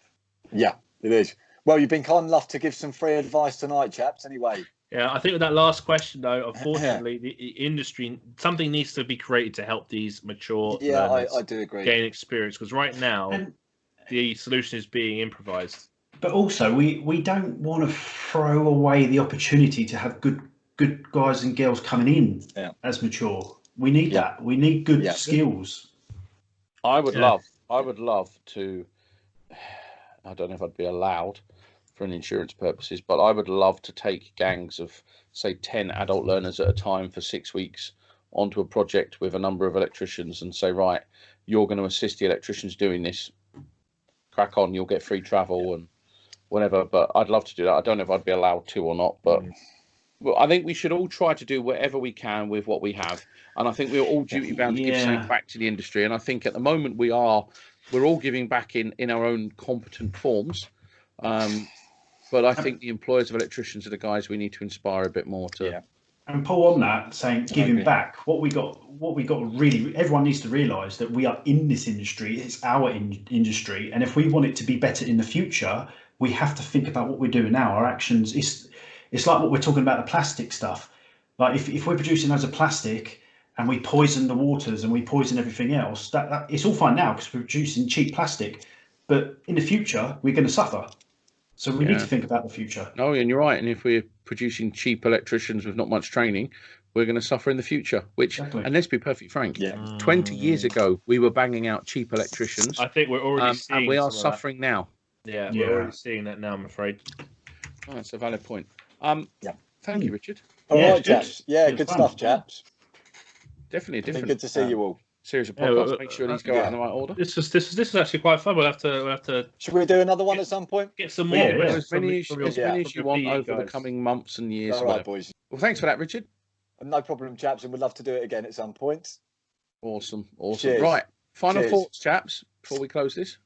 C: Yeah, it is. Well, you've been kind enough to give some free advice tonight, chaps. Anyway.
B: Yeah, I think with that last question, though, unfortunately, the industry, something needs to be created to help these mature learners
C: I do agree.
B: Gain experience, because right now the solution is being improvised.
E: But also, we don't want to throw away the opportunity to have good guys and girls coming in as mature. We need that. We need good skills.
A: I would love to. I don't know if I'd be allowed for an insurance purposes, but I would love to take gangs of, say, 10 adult learners at a time for 6 weeks onto a project with a number of electricians and say, right, you're going to assist the electricians doing this. Crack on, you'll get free travel and whatever, but I'd love to do that. I don't know if I'd be allowed to or not, but well, I think we should all try to do whatever we can with what we have, and I think we're all duty bound to give something back to the industry. And I think at the moment we're all giving back in our own competent forms, but I think the employers of electricians are the guys we need to inspire a bit more to.
E: And Paul, on that, saying giving back, what we got really, everyone needs to realise that we are in this industry. It's our industry, and if we want it to be better in the future, we have to think about what we're doing now. Our actions. It's like what we're talking about, the plastic stuff. Like if we're producing loads of plastic and we poison the waters and we poison everything else, that it's all fine now because we're producing cheap plastic, but in the future we're going to suffer. So we need to think about the future.
A: No, and you're right. And if we're producing cheap electricians with not much training, we're going to suffer in the future. And let's be perfectly frank, 20 years ago, we were banging out cheap electricians.
B: I think we're already seeing
A: and we are suffering now.
B: Yeah, we're already seeing that now, I'm afraid.
A: Oh, that's a valid point. Thank you, Richard.
C: All right, chaps. Yeah, good stuff, chaps.
A: Definitely.
C: Good to see you all.
A: Series of podcasts. Make sure these go out in the right order.
B: This is actually quite fun. We'll have to.
C: Should we do another one at some point?
B: Get some more.
A: As many as you want over the coming months and years.
C: All right, boys.
A: Well, thanks for that, Richard.
C: No problem, chaps, and we'd love to do it again at some point.
A: Awesome.
C: Cheers.
A: Right. Final thoughts, chaps, before we close this.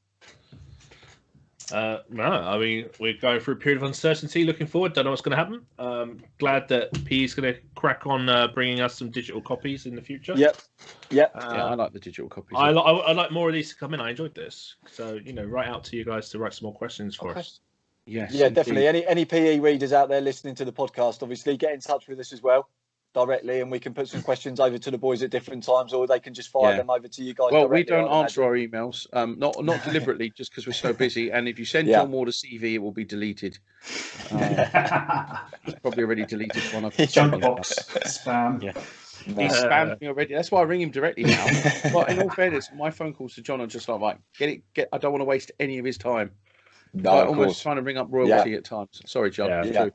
B: No, I mean, we're going through a period of uncertainty. Looking forward, don't know what's going to happen. Glad that P's going to crack on bringing us some digital copies in the future.
C: Yep.
A: I like the digital copies.
B: I like more of these to come in. I enjoyed this, so right out to you guys to write some more questions for us.
C: Yes, yeah, indeed. Definitely. Any PE readers out there listening to the podcast, obviously, get in touch with us as well directly, and we can put some questions over to the boys at different times, or they can just fire them over to you guys.
A: Well, we don't answer our emails, not deliberately, just because we're so busy. And if you send John Ward a CV, it will be deleted. It's probably already deleted one of
E: junk box spam.
A: Yeah. He's spammed me already. That's why I ring him directly now. But in all fairness, my phone calls to John are just like, right, get. I don't want to waste any of his time.
C: No,
A: almost trying to ring up royalty at times. Sorry, John.
C: Yeah.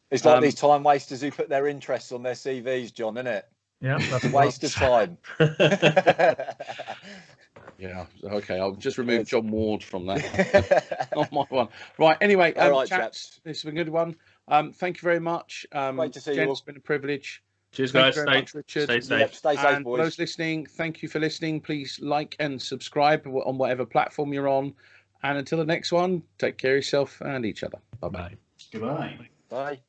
C: It's like these time wasters who put their interests on their CVs, John, isn't it?
D: Yeah,
C: that's a waste of time.
A: Yeah, okay. I'll just remove John Ward from that. Not my one. Right, anyway, chaps, this has been a good one. Thank you very much.
C: Great to see you all.
A: It's been a privilege.
B: Cheers, guys.
A: Richard.
B: Stay safe.
C: Yep, stay safe,
A: and
C: boys.
A: for those listening, thank you for listening. Please like and subscribe on whatever platform you're on. And until the next one, take care of yourself and each other. Bye-bye.
E: Goodbye.
C: Bye.